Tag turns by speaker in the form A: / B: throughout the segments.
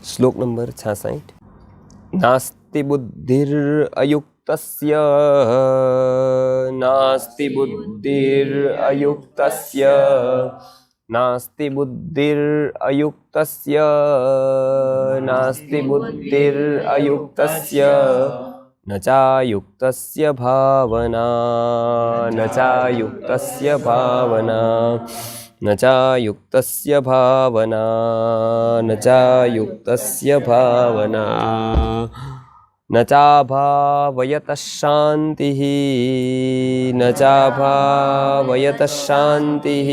A: શ્લોક નંબર 66. નાસ્તિ બુદ્ધિરયુક્તસ્ય નાસ્તિ બુદ્ધિરયુક્તસ્ય નાસ્તિ બુદ્ધિરયુક્તસ્ય નાસ્તિ બુદ્ધિરયુક્તસ્ય ન ચાયુક્તસ્ય ભાવના ન ચાયુક્તસ્ય ભાવના ન ચાયુક્તસ્ય ભાવના ન ચાયુક્તસ્ય ભાવના ન ચાભાવયત શાંતિઃ ન ચાભાવયત શાંતિઃ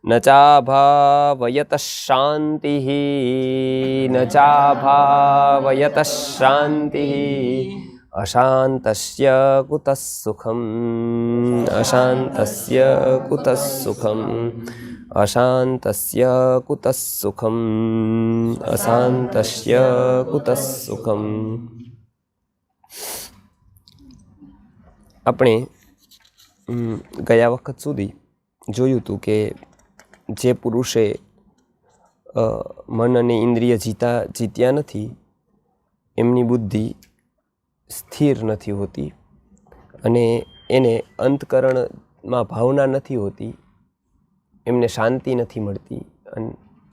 A: ન ચાભાવયત શાંતિઃ ન ચાભાવયત શાંતિઃ અશાંતસ્ય કુતઃ સુખમ અશાંતસ્ય કુતઃ સુખમ અશાંતસ્ય કુતઃ સુખમ અશાંતસ્ય કુતઃ સુખમ. આપણે ગયા વખત સુધી જોયું હતું કે જે પુરુષે મન અને ઇન્દ્રિય જીત્યા નથી એમની બુદ્ધિ સ્થિર નથી હોતી અને એને અંતકરણમાં ભાવના નથી હોતી, એમને શાંતિ નથી મળતી. અને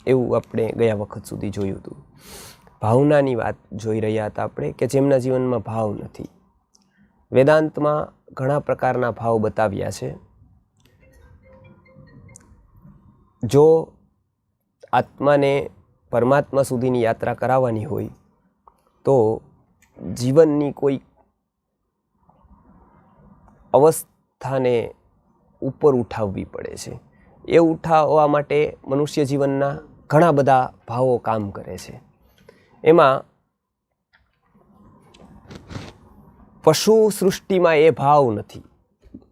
A: એવું આપણે ગયા વખત સુધી જોયું હતું. ભાવનાની વાત જોઈ રહ્યા હતા આપણે કે જેમના જીવનમાં ભાવ નથી. વેદાંતમાં ઘણા પ્રકારના ભાવ બતાવ્યા છે. જો આત્માને પરમાત્મા સુધીની યાત્રા કરાવવાની હોય તો જીવનની કોઈ અવસ્થાને ઉપર ઉઠાવવી પડે છે. એ ઉઠાવવા માટે મનુષ્ય જીવનના ઘણા બધા ભાવો કામ કરે છે. એમાં પશુ સૃષ્ટિમાં એ ભાવ નથી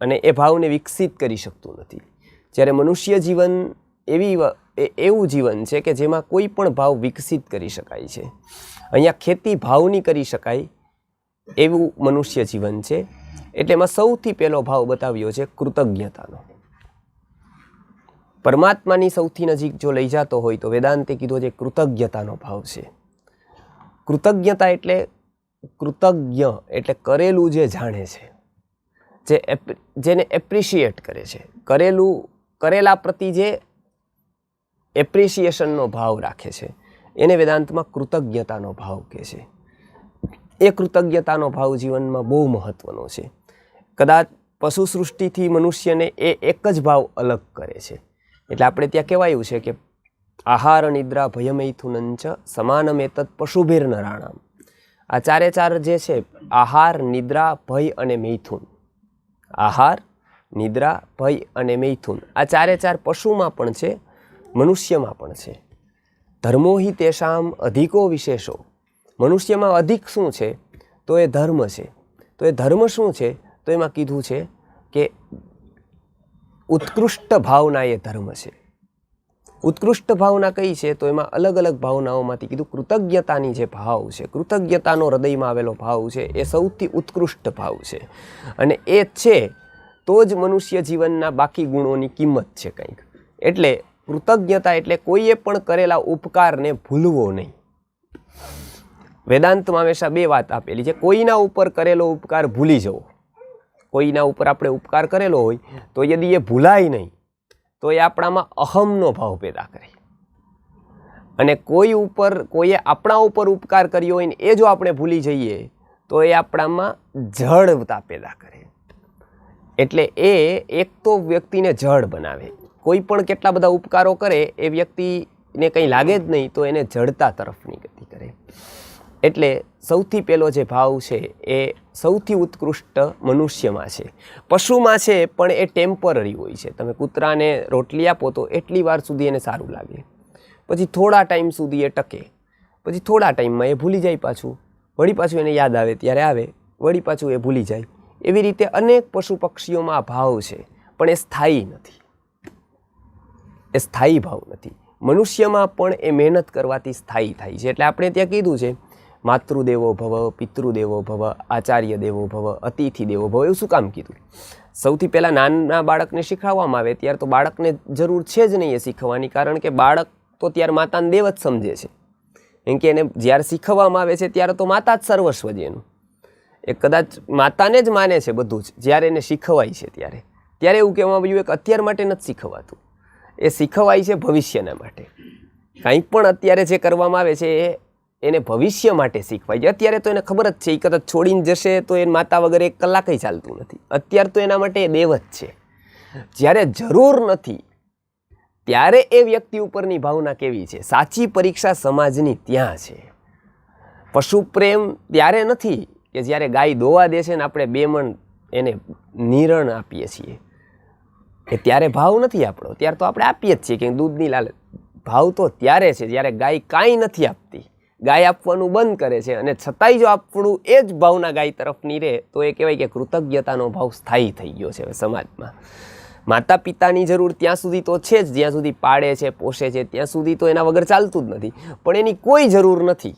A: અને એ ભાવને વિકસિત કરી શકતું નથી. જ્યારે મનુષ્ય જીવન એવું જીવન છે કે જેમાં કોઈ પણ ભાવ વિકસિત કરી શકાય છે. અહીંયા ખેતી ભાવની કરી શકાય એવું મનુષ્ય જીવન છે. એટલે એમાં સૌથી પહેલો ભાવ બતાવ્યો છે કૃતજ્ઞતાનો. પરમાત્માની સૌથી નજીક જો લઈ જતો હોય તો વેદાંતે કીધો છે કૃતજ્ઞતાનો ભાવ છે. કૃતજ્ઞતા એટલે કૃતજ્ઞ એટલે કરેલું જે જાણે છે, જેને એપ્રિશિએટ કરે છે, કરેલા પ્રતિ જે એપ્રિશિએશનનો ભાવ રાખે છે એને વેદાંતમાં કૃતજ્ઞતાનો ભાવ કહે છે. એ કૃતજ્ઞતાનો ભાવ જીવનમાં બહુ મહત્વનો છે. કદાચ પશુ સૃષ્ટિથી મનુષ્યને એ એક જ ભાવ અલગ કરે છે. એટલે આપણે ત્યાં કહેવાયું છે કે આહાર નિદ્રા ભયમૈથુનંચ સમાનમેતત પશુભિર્નરાણામ. આ ચારે ચાર જે છે આહાર, નિદ્રા, ભય અને મૈથુન. આહાર, નિદ્રા, ભય અને મૈથુન આ ચારે ચાર પશુમાં પણ છે, મનુષ્યમાં પણ છે. ધર્મો હિ તેષામ અધિકો વિશેષો. મનુષ્યમાં અધિક શું છે તો એ ધર્મ છે. તો એ ધર્મ શું છે તો એમાં કીધું છે કે ઉત્કૃષ્ટ ભાવના એ ધર્મ છે. ઉત્કૃષ્ટ ભાવના કઈ છે તો એમાં અલગ અલગ ભાવનાઓમાંથી કીધું કૃતજ્ઞતાની જે ભાવ છે, કૃતજ્ઞતાનો હૃદયમાં આવેલો ભાવ છે એ સૌથી ઉત્કૃષ્ટ ભાવ છે. અને એ છે તો જ મનુષ્ય જીવનના બાકી ગુણોની કિંમત છે કંઈક. એટલે કૃતજ્ઞતા એટલે કોઈએ પણ કરેલા ઉપકારને ભૂલવો નહીં. વેદાંતમાં હંમેશા બે વાત આપેલી છે. કોઈના ઉપર કરેલો ઉપકાર ભૂલી જવો. કોઈના ઉપર આપણે ઉપકાર કરેલો હોય તો યદી એ ભૂલાય નહીં તો એ આપણામાં અહમનો ભાવ પેદા કરે. અને કોઈએ આપણા ઉપર ઉપકાર કર્યો હોય ને એ જો આપણે ભૂલી જઈએ તો એ આપણામાં જડતા પેદા કરે. એટલે એ એક તો વ્યક્તિને જડ બનાવે. કોઈ પણ કેટલા બધા ઉપકારો કરે એ વ્યક્તિને કંઈ લાગે જ નહીં તો એને જડતા તરફની ગતિ કરે. એટલે સૌથી પહેલો જે ભાવ છે એ સૌથી ઉત્કૃષ્ટ મનુષ્યમાં છે. પશુમાં છે પણ એ ટેમ્પરરી હોય છે. તમે કૂતરાને રોટલી આપો તો એટલી વાર સુધી એને સારું લાગે, પછી થોડા ટાઈમ સુધી એ ટકે, પછી થોડા ટાઈમમાં એ ભૂલી જાય. વળી પાછું એને યાદ આવે ત્યારે આવે, વળી પાછું એ ભૂલી જાય. એવી રીતે અનેક પશુ પક્ષીઓમાં આ ભાવ છે પણ એ સ્થાયી નથી. એ સ્થાયી ભાવ નથી. મનુષ્યમાં પણ એ મહેનત કરવાથી સ્થાયી થાય છે. એટલે આપણે ત્યાં કીધું છે માતૃદેવો ભવ, પિતૃદેવો ભવ, આચાર્ય દેવો ભવ, અતિથિ દેવો ભવ. એવું શું કામ કીધું? સૌથી પહેલાં નાના બાળકને શીખવવામાં આવે ત્યારે તો બાળકને જરૂર છે જ નહીં એ શીખવાની, કારણ કે બાળક તો ત્યારે માતાને દેવ જ સમજે છે. એમ કે એને જ્યારે શીખવવામાં આવે છે ત્યારે તો માતા જ સર્વસ્વ છે એનું. એ કદાચ માતાને જ માને છે બધું જ જ્યારે એને શીખવાય છે ત્યારે એવું કહેવામાં આવ્યું કે અત્યાર માટે નથી શીખવાતું, એ શીખવાય છે ભવિષ્યના માટે. કંઈ પણ અત્યારે જે કરવામાં આવે છે એ એને ભવિષ્ય માટે શીખવાય છે. અત્યારે તો એને ખબર જ છે એ કદાચ છોડીને જશે તો એ માતા વગર 1 કલાક ચાલતું નથી. અત્યારે તો એના માટે એ દેવ જ છે. જ્યારે જરૂર નથી ત્યારે એ વ્યક્તિ ઉપરની ભાવના કેવી છે? સાચી પરીક્ષા સમાજની ત્યાં છે. પશુ પ્રેમ ત્યારે નથી કે જ્યારે ગાય દોવા દે છે ને આપણે 2 મણ એને નિરણ આપીએ છીએ, એ ત્યારે ભાવ નથી આપણો. ત્યારે તો આપણે આપીએ જ છીએ કે દૂધની લાલચ. ભાવ તો ત્યારે છે જ્યારે ગાય કાંઈ નથી આપતી, ગાય આપવાનું બંધ કરે છે અને છતાંય જો આપણું એ જ ભાવના ગાય તરફની રહે તો એ કહેવાય કે કૃતજ્ઞતાનો ભાવ સ્થાયી થઈ ગયો છે સમાજમાં. માતા પિતાની જરૂર ત્યાં સુધી તો છે જ, જ્યાં સુધી પાળે છે પોષે છે ત્યાં સુધી તો એના વગર ચાલતું જ નથી. પણ એની કોઈ જરૂર નથી,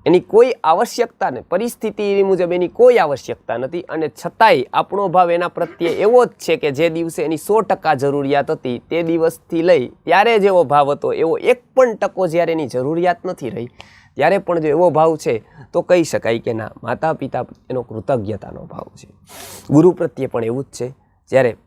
A: એની કોઈ આવશ્યકતા નહીં, પરિસ્થિતિ મુજબ એની કોઈ આવશ્યકતા નથી. અને છતાંય આપણો ભાવ એના પ્રત્યે એવો જ છે કે જે દિવસે એની 100% જરૂરિયાત હતી તે દિવસથી લઈ ત્યારે જેવો ભાવ હતો એવો 1% જ્યારે એની જરૂરિયાત નથી રહી ત્યારે પણ જો એવો ભાવ છે તો કહી શકાય કે ના, માતા પિતા એનો કૃતજ્ઞતાનો ભાવ છે. ગુરુ પ્રત્યે પણ એવું જ છે. જ્યારે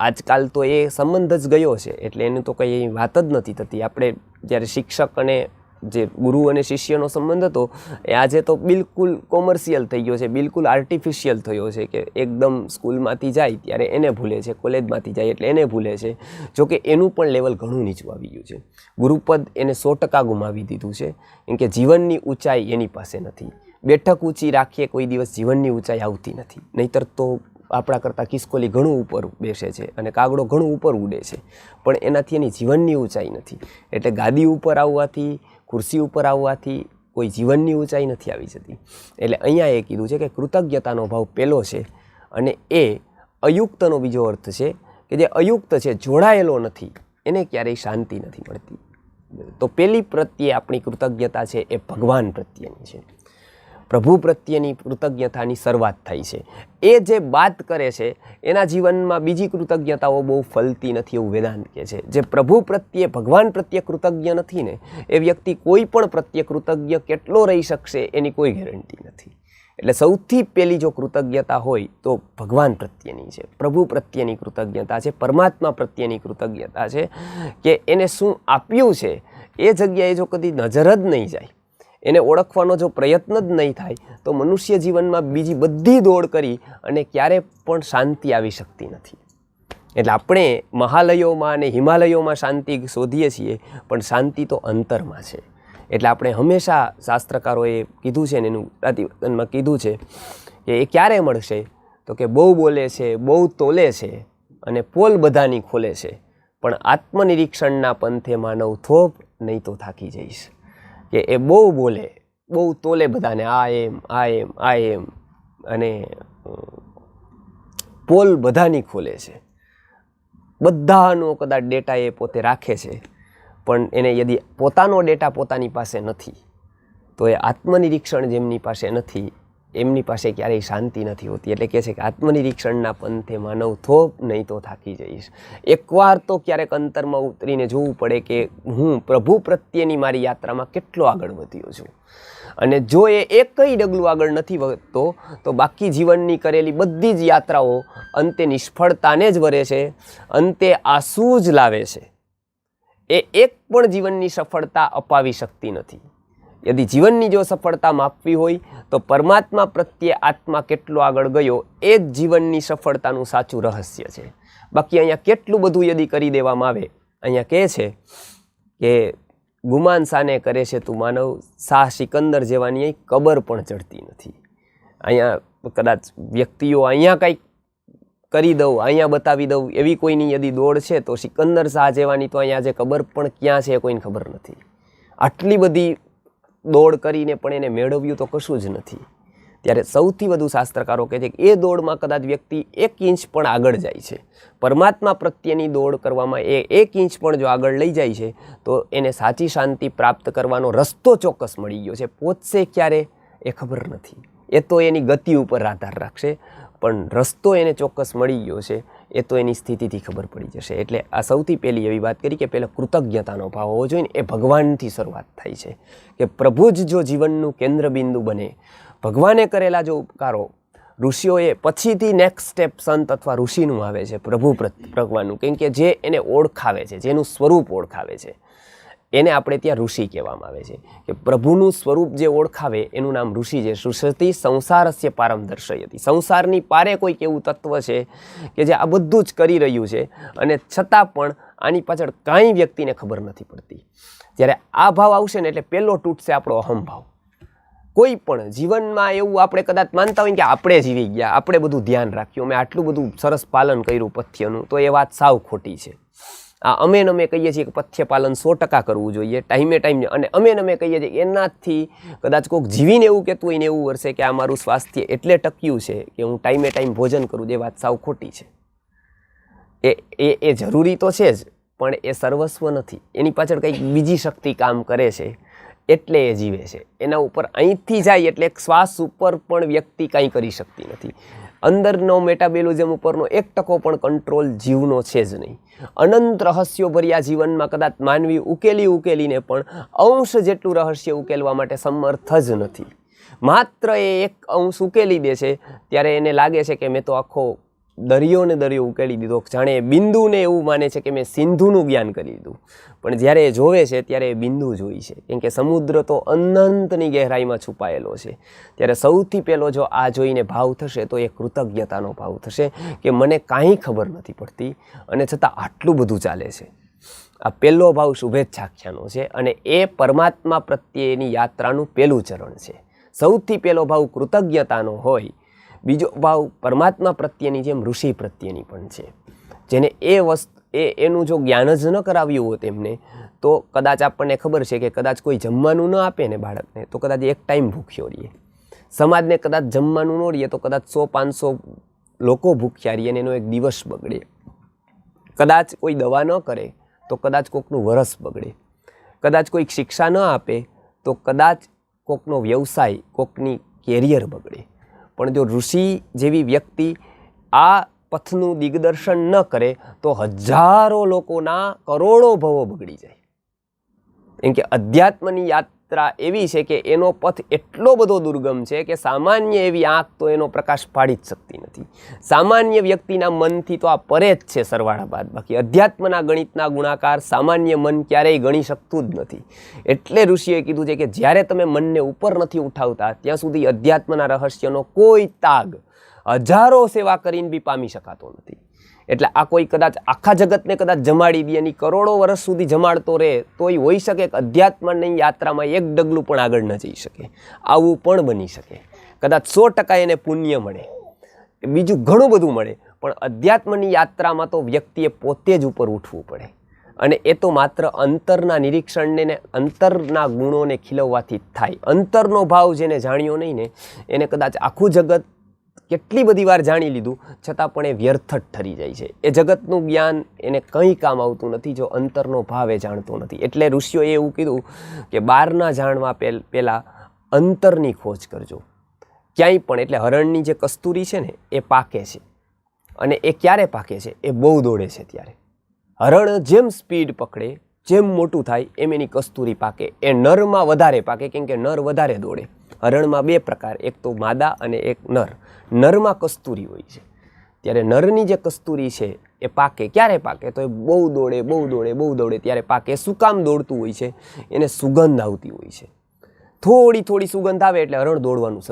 A: આજકાલ તો એ સંબંધ જ ગયો છે એટલે એનું તો કંઈ વાત જ નથી થતી. આપણે જ્યારે શિક્ષક અને જે ગુરુ અને શિષ્યનો સંબંધ હતો એ આજે તો બિલકુલ કોમર્શિયલ થઈ ગયો છે, બિલકુલ આર્ટિફિશિયલ થયો છે કે એકદમ સ્કૂલમાંથી જાય ત્યારે એને ભૂલે છે, કોલેજમાંથી જાય એટલે એને ભૂલે છે. જોકે એનું પણ લેવલ ઘણું નીચું આવી ગયું છે. ગુરુપદ એને 100% ગુમાવી દીધું છે. કેમ કે જીવનની ઊંચાઈ એની પાસે નથી. બેઠક ઊંચી રાખીએ કોઈ દિવસ જીવનની ઊંચાઈ આવતી નથી. નહીંતર તો આપણા કરતાં ખિસકોલી ઘણું ઉપર બેસે છે અને કાગડો ઘણું ઉપર ઉડે છે, પણ એનાથી એની જીવનની ઊંચાઈ નથી. એટલે ગાદી ઉપર આવવાથી, ખુરશી ઉપર આવવાથી કોઈ જીવનની ઊંચાઈ નથી આવી જતી. એટલે અહીંયા એ કીધું છે કે કૃતજ્ઞતાનો ભાવ પહેલો છે અને એ અયુક્તનો બીજો અર્થ છે કે જે અયુક્ત છે, જોડાયેલો નથી, એને ક્યારેય શાંતિ નથી મળતી. તો પહેલી પ્રત્યે આપણી કૃતજ્ઞતા છે એ ભગવાન પ્રત્યેની છે. પ્રભુ પ્રત્યેની કૃતજ્ઞતાની શરૂઆત થાય છે. એ જે વાત કરે છે એના જીવનમાં બીજી કૃતજ્ઞતાઓ બહુ ફલતી નથી એવું વેદાંત કહે છે. જે પ્રભુ પ્રત્યે, ભગવાન પ્રત્યે કૃતજ્ઞ નથી ને એ વ્યક્તિ કોઈ પણ પ્રત્યે કૃતજ્ઞ કેટલો રહી શકશે એની કોઈ ગેરંટી નથી. એટલે સૌથી પહેલી જો કૃતજ્ઞતા હોય તો ભગવાન પ્રત્યેની છે, પ્રભુ પ્રત્યેની કૃતજ્ઞતા છે, પરમાત્મા પ્રત્યેની કૃતજ્ઞતા છે કે એને શું આપ્યું છે એ જગ્યાએ જો કદી નજર જ નહીં જાય, એને ઓળખવાનો જો પ્રયત્ન જ નહીં થાય તો મનુષ્ય જીવનમાં બીજી બધી દોડ કરી અને ક્યારે પણ શાંતિ આવી શકતી નથી. એટલે આપણે મહાલયોમાં અને હિમાલયોમાં શાંતિ શોધીએ છીએ પણ શાંતિ તો અંતરમાં છે. એટલે આપણે હંમેશા શાસ્ત્રકારોએ કીધું છે ને એનું પ્રતિવચનમાં કીધું છે કે એ ક્યારે મળશે તો કે બહુ બોલે છે, બહુ તોલે છે અને પોલ બધાની ખોલે છે, પણ આત્મનિરીક્ષણના પંથે માનવ થોપ નહીં તો થાકી જઈશ. કે એ બહુ બોલે, બહુ તોલે બધાને, આ એમ અને પોલ બધાની ખોલે છે. બધાનો કદાચ ડેટા એ પોતે રાખે છે પણ એને યદી પોતાનો ડેટા પોતાની પાસે નથી તો એ આત્મનિરીક્ષણ જેમની પાસે નથી એમની પાસે ક્યારેય શાંતિ નથી હોતી. એટલે કહે છે કે આત્મનિરીક્ષણના પંથે માનવ થોપ નહીં તો થાકી જઈશ. એકવાર તો ક્યારેક અંતરમાં ઉતરીને જોવું પડે કે હું પ્રભુ પ્રત્યેની મારી યાત્રામાં કેટલો આગળ વધ્યો છું. અને જો એ એકય ડગલું આગળ નથી વધતો તો બાકી જીવનની કરેલી બધી જ યાત્રાઓ અંતે નિષ્ફળતાને જ વરે છે, અંતે આંસુ જ લાવે છે. એ એક પણ જીવનની સફળતા અપાવી શકતી નથી. યદિ જીવનની જો સફળતા માપવી હોય તો પરમાત્મા પ્રત્યે આત્મા કેટલો આગળ ગયો એ જ જીવનની સફળતાનું સાચું રહસ્ય છે. બાકી અહીંયા કેટલું બધું યદિ કરી દેવામાં આવે, અહીંયા કહે છે કે ગુમાન સાને કરે છે તું માનવ, શાહ સિકંદર જેવાની અહીં કબર પણ ચડતી નથી. અહીંયા કદાચ વ્યક્તિઓ અહીંયા કંઈક કરી દઉં, અહીંયા બતાવી દઉં એવી કોઈની યદિ દોડ છે તો સિકંદર શાહ જેવાની તો અહીંયા જે કબર પણ ક્યાં છે એ કોઈને ખબર નથી. આટલી બધી દોડ કરીને પણ એને મેળવ્યું તો કશું જ નથી. ત્યારે સૌથી વધુ શાસ્ત્રકારો કહે છે કે એ દોડમાં કદાચ વ્યક્તિ 1 ઇંચ પણ આગળ જાય છે, પરમાત્મા પ્રત્યેની દોડ કરવામાં એ 1 ઇંચ પણ જો આગળ લઈ જાય છે તો એને સાચી શાંતિ પ્રાપ્ત કરવાનો રસ્તો ચોક્કસ મળી ગયો છે. પહોંચશે ક્યારે એ ખબર નથી, એ તો એની ગતિ ઉપર આધાર રાખશે, પણ રસ્તો એને ચોક્કસ મળી ગયો છે. એ તો એની સ્થિતિથી ખબર પડી જશે. એટલે આ સૌથી પહેલી એવી વાત કરી કે પહેલાં કૃતજ્ઞતાનો ભાવ હોવો જોઈએ ને, એ ભગવાનથી શરૂઆત થાય છે કે પ્રભુ જ જો જીવનનું કેન્દ્રબિંદુ બને, ભગવાને કરેલા જો ઉપકારો, ઋષિઓએ પછીથી નેક્સ્ટ સ્ટેપ સંત અથવા ઋષિનું આવે છે પ્રભુ ભગવાનનું, કેમ કે જે એને ઓળખાવે છે, જેનું સ્વરૂપ ઓળખાવે છે, એને આપણે ત્યાં ઋષિ કહેવામાં આવે છે કે પ્રભુનું સ્વરૂપ જે ઓળખાવે એનું નામ ઋષિ છે. ઋષતિ સંસારસ્ય પારમ દર્શયતિ, સંસારની પારે કોઈક એવું તત્વ છે કે જે આ બધું જ કરી રહ્યું છે અને છતાં પણ આની પાછળ કાંઈ વ્યક્તિને ખબર નથી પડતી. જ્યારે આ ભાવ આવશે ને એટલે પહેલો તૂટશે આપણો અહમભાવ. કોઈ પણ જીવનમાં એવું આપણે કદાચ માનતા હોય કે આપણે જીવી ગયા, આપણે બધું ધ્યાન રાખ્યું, અમે આટલું બધું સરસ પાલન કર્યું પથ્યનું, તો એ વાત સાવ ખોટી છે. આ અમે કહીએ છીએ કે પથ્ય પાલન 100% કરવું જોઈએ ટાઈમે ટાઈમ, અને અમે કહીએ છીએ એનાથી કદાચ કોઈક જીવીને એવું કહેતું હોય ને એવું વર્ષે કે આ મારું સ્વાસ્થ્ય એટલે ટક્યું છે કે હું ટાઈમે ટાઈમ ભોજન કરું, એ વાત સાવ ખોટી છે. એ જરૂરી તો છે જ, પણ એ સર્વસ્વ નથી. એની પાછળ કંઈક બીજી શક્તિ કામ કરે છે એટલે એ જીવે છે. એના ઉપર અહીંથી જાય એટલે એક શ્વાસ ઉપર પણ વ્યક્તિ કાંઈ કરી શકતી નથી. અંદરનો મેટાબોલિઝમ ઉપરનો 1% પણ કંટ્રોલ જીવનો છે જ નહીં. અનંત રહસ્યો ભર્યા જીવનમાં કદાચ માનવી ઉકેલીને પણ અંશ જેટલું રહસ્ય ઉકેલવા માટે સમર્થ જ નથી. માત્ર એ એક અંશ ઉકેલી દે છે ત્યારે એને લાગે છે કે મેં તો આખો દરિયો ઉકેલી દીધો, જાણે એ બિંદુને એવું માને છે કે મેં સિંધુનું જ્ઞાન કરી દીધું. પણ જ્યારે એ જોવે છે ત્યારે એ બિંદુ જોઈ છે, કેમ કે સમુદ્ર તો અનંતની ગહેરાઈમાં છુપાયેલો છે. ત્યારે સૌથી પહેલો જો આ જોઈને ભાવ થશે તો એ કૃતજ્ઞતાનો ભાવ થશે કે મને કાંઈ ખબર નથી પડતી અને છતાં આટલું બધું ચાલે છે. આ પહેલો ભાવ શુભેચ્છાખ્યાનો છે અને એ પરમાત્મા પ્રત્યેની યાત્રાનું પહેલું ચરણ છે. સૌથી પહેલો ભાવ કૃતજ્ઞતાનો હોય, બીજો ભાવ પરમાત્મા પ્રત્યેની જેમ ઋષિ પ્રત્યેની પણ છે. જેને એનું જો જ્ઞાન જ ન કરાવ્યું હોત એમને, તો કદાચ આપણને ખબર છે કે કદાચ કોઈ જમવાનું ન આપે ને બાળકને તો કદાચ એક ટાઈમ ભૂખ્યો રહીએ. સમાજને કદાચ જમવાનું ન રહીએ તો કદાચ 100-500 લોકો ભૂખ્યા રહીએ અને એનો એક દિવસ બગડે. કદાચ કોઈ દવા ન કરે તો કદાચ કોકનું વરસ બગડે. કદાચ કોઈક શિક્ષા ન આપે તો કદાચ કોકનો વ્યવસાય, કોકની કેરિયર બગડે. પણ જો ઋષિ જેવી વ્યક્તિ આ પથનું દિગ્દર્શન ન કરે તો હજારો લોકોના કરોડો ભવો બગડી જાય. કેમ કે અધ્યાત્મની યાત્રા એવી છે કે એનો પથ એટલો બધો દુર્ગમ છે કે સામાન્ય એવી આંખ તો એનો પ્રકાશ પાડી જ શકતી નથી. સામાન્ય વ્યક્તિના મનથી તો આ પરે જ છે સરવાળા બાદ બાકી. અધ્યાત્મના ગણિતના ગુણાકાર સામાન્ય મન ક્યારેય ગણી શકતું જ નથી. એટલે ઋષિએ કીધું છે કે જ્યારે તમે મનને ઉપર નથી ઉઠાવતા ત્યાં સુધી અધ્યાત્મના રહસ્યનો કોઈ તાગ હજારો સેવા કરીને બી પામી શકાતો નથી. એટલે આ કોઈ કદાચ આખા જગતને કદાચ જમાડી દે, એની કરોડો વર્ષ સુધી જમાડતો રહે તોય હોઈ શકે કે અધ્યાત્મની યાત્રામાં એક ડગલું પણ આગળ ન જઈ શકે. આવું પણ બની શકે. કદાચ 100% એને પુણ્ય મળે, બીજું ઘણું બધું મળે, પણ અધ્યાત્મની યાત્રામાં તો વ્યક્તિએ પોતે જ ઉપર ઉઠવું પડે. અને એ તો માત્ર અંતરના નિરીક્ષણને ને અંતરના ગુણોને ખીલવવાથી જ થાય. અંતરનો ભાવ જેને જાણ્યો નહીં ને એને કદાચ આખું જગત કેટલી બધી વાર જાણી લીધું છતાં પણ એ વ્યર્થ જ ઠરી જાય છે. એ જગતનું જ્ઞાન એને કંઈ કામ આવતું નથી જો અંતરનો ભાવ એ જાણતો નથી. એટલે ઋષિઓએ એવું કીધું કે બહારના જાણવા પહેલાં અંતરની ખોજ કરજો ક્યાંય પણ. એટલે હરણની જે કસ્તુરી છે ને એ પાકે છે, અને એ ક્યારે પાકે છે? એ બહુ દોડે છે ત્યારે. હરણ જેમ સ્પીડ પકડે, જેમ મોટું થાય એમ એની કસ્તુરી પાકે. એ નરમાં વધારે પાકે કેમ કે નર વધારે દોડે. હરણમાં 2 પ્રકાર, એક તો માદા અને એક નર. નરમાં કસ્તુરી હોય છે, ત્યારે નરની જે કસ્તુરી છે એ પાકે. ક્યારે પાકે? તો એ બહુ દોડે ત્યારે પાકે. શું કામ દોડતું હોય છે? એને સુગંધ આવતી હોય છે. થોડી સુગંધ આવે એટલે હરણ દોડવાનું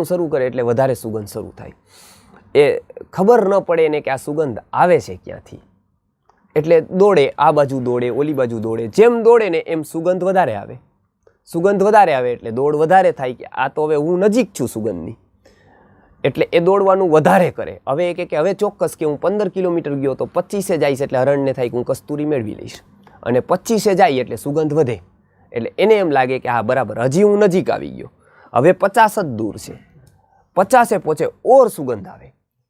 A: શરૂ કરે એટલે વધારે સુગંધ શરૂ થાય. એ ખબર ન પડે એને કે આ સુગંધ આવે છે ક્યાંથી, એટલે દોડે, આ બાજુ દોડે, ઓલી બાજુ દોડે. જેમ દોડે ને એમ સુગંધ વધારે આવે એટલે દોડ વધારે થાય કે આ તો હવે હું નજીક છું સુગંધની, એટલે એ દોડવાનું વધારે કરે. હવે એ કે હવે ચોક્કસ કે હું 15 કિલોમીટર ગયો તો 25 જાય છે એટલે હરણને થાય કે હું કસ્તુરી મેળવી લઈશ, અને 25 જાય એટલે સુગંધ વધે. એટલે એને એમ લાગે કે હા બરાબર, હજી હું નજીક આવી ગયો, હવે 50 જ દૂર છે, 50 પહોંચે ઓર સુગંધ આવે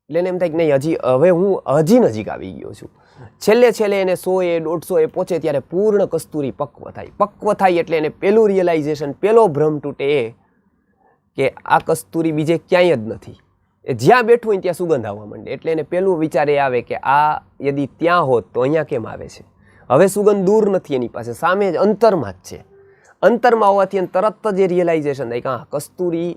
A: એટલે એને એમ થાય કે નહીં હવે હું હજી નજીક આવી ગયો છું. છેલ્લે એને 100-150 પહોંચે ત્યારે પૂર્ણ કસ્તુરી પક્વ થાય એટલે એને પહેલું રિયલાઇઝેશન, પહેલો ભ્રમ તૂટે એ કે આ કસ્તુરી બીજે ક્યાંય જ નથી. એ જ્યાં બેઠું હોય ત્યાં સુગંધ આવવા માંડે. એટલે એને પહેલું વિચાર એ આવે કે આ યદી ત્યાં હોત તો અહીંયા કેમ આવે છે. હવે સુગંધ દૂર નથી એની પાસે, સામે જ અંતરમાં જ છે. અંતરમાં હોવાથી એને તરત જ એ રિયલાઇઝેશન થાય કે હા કસ્તુરી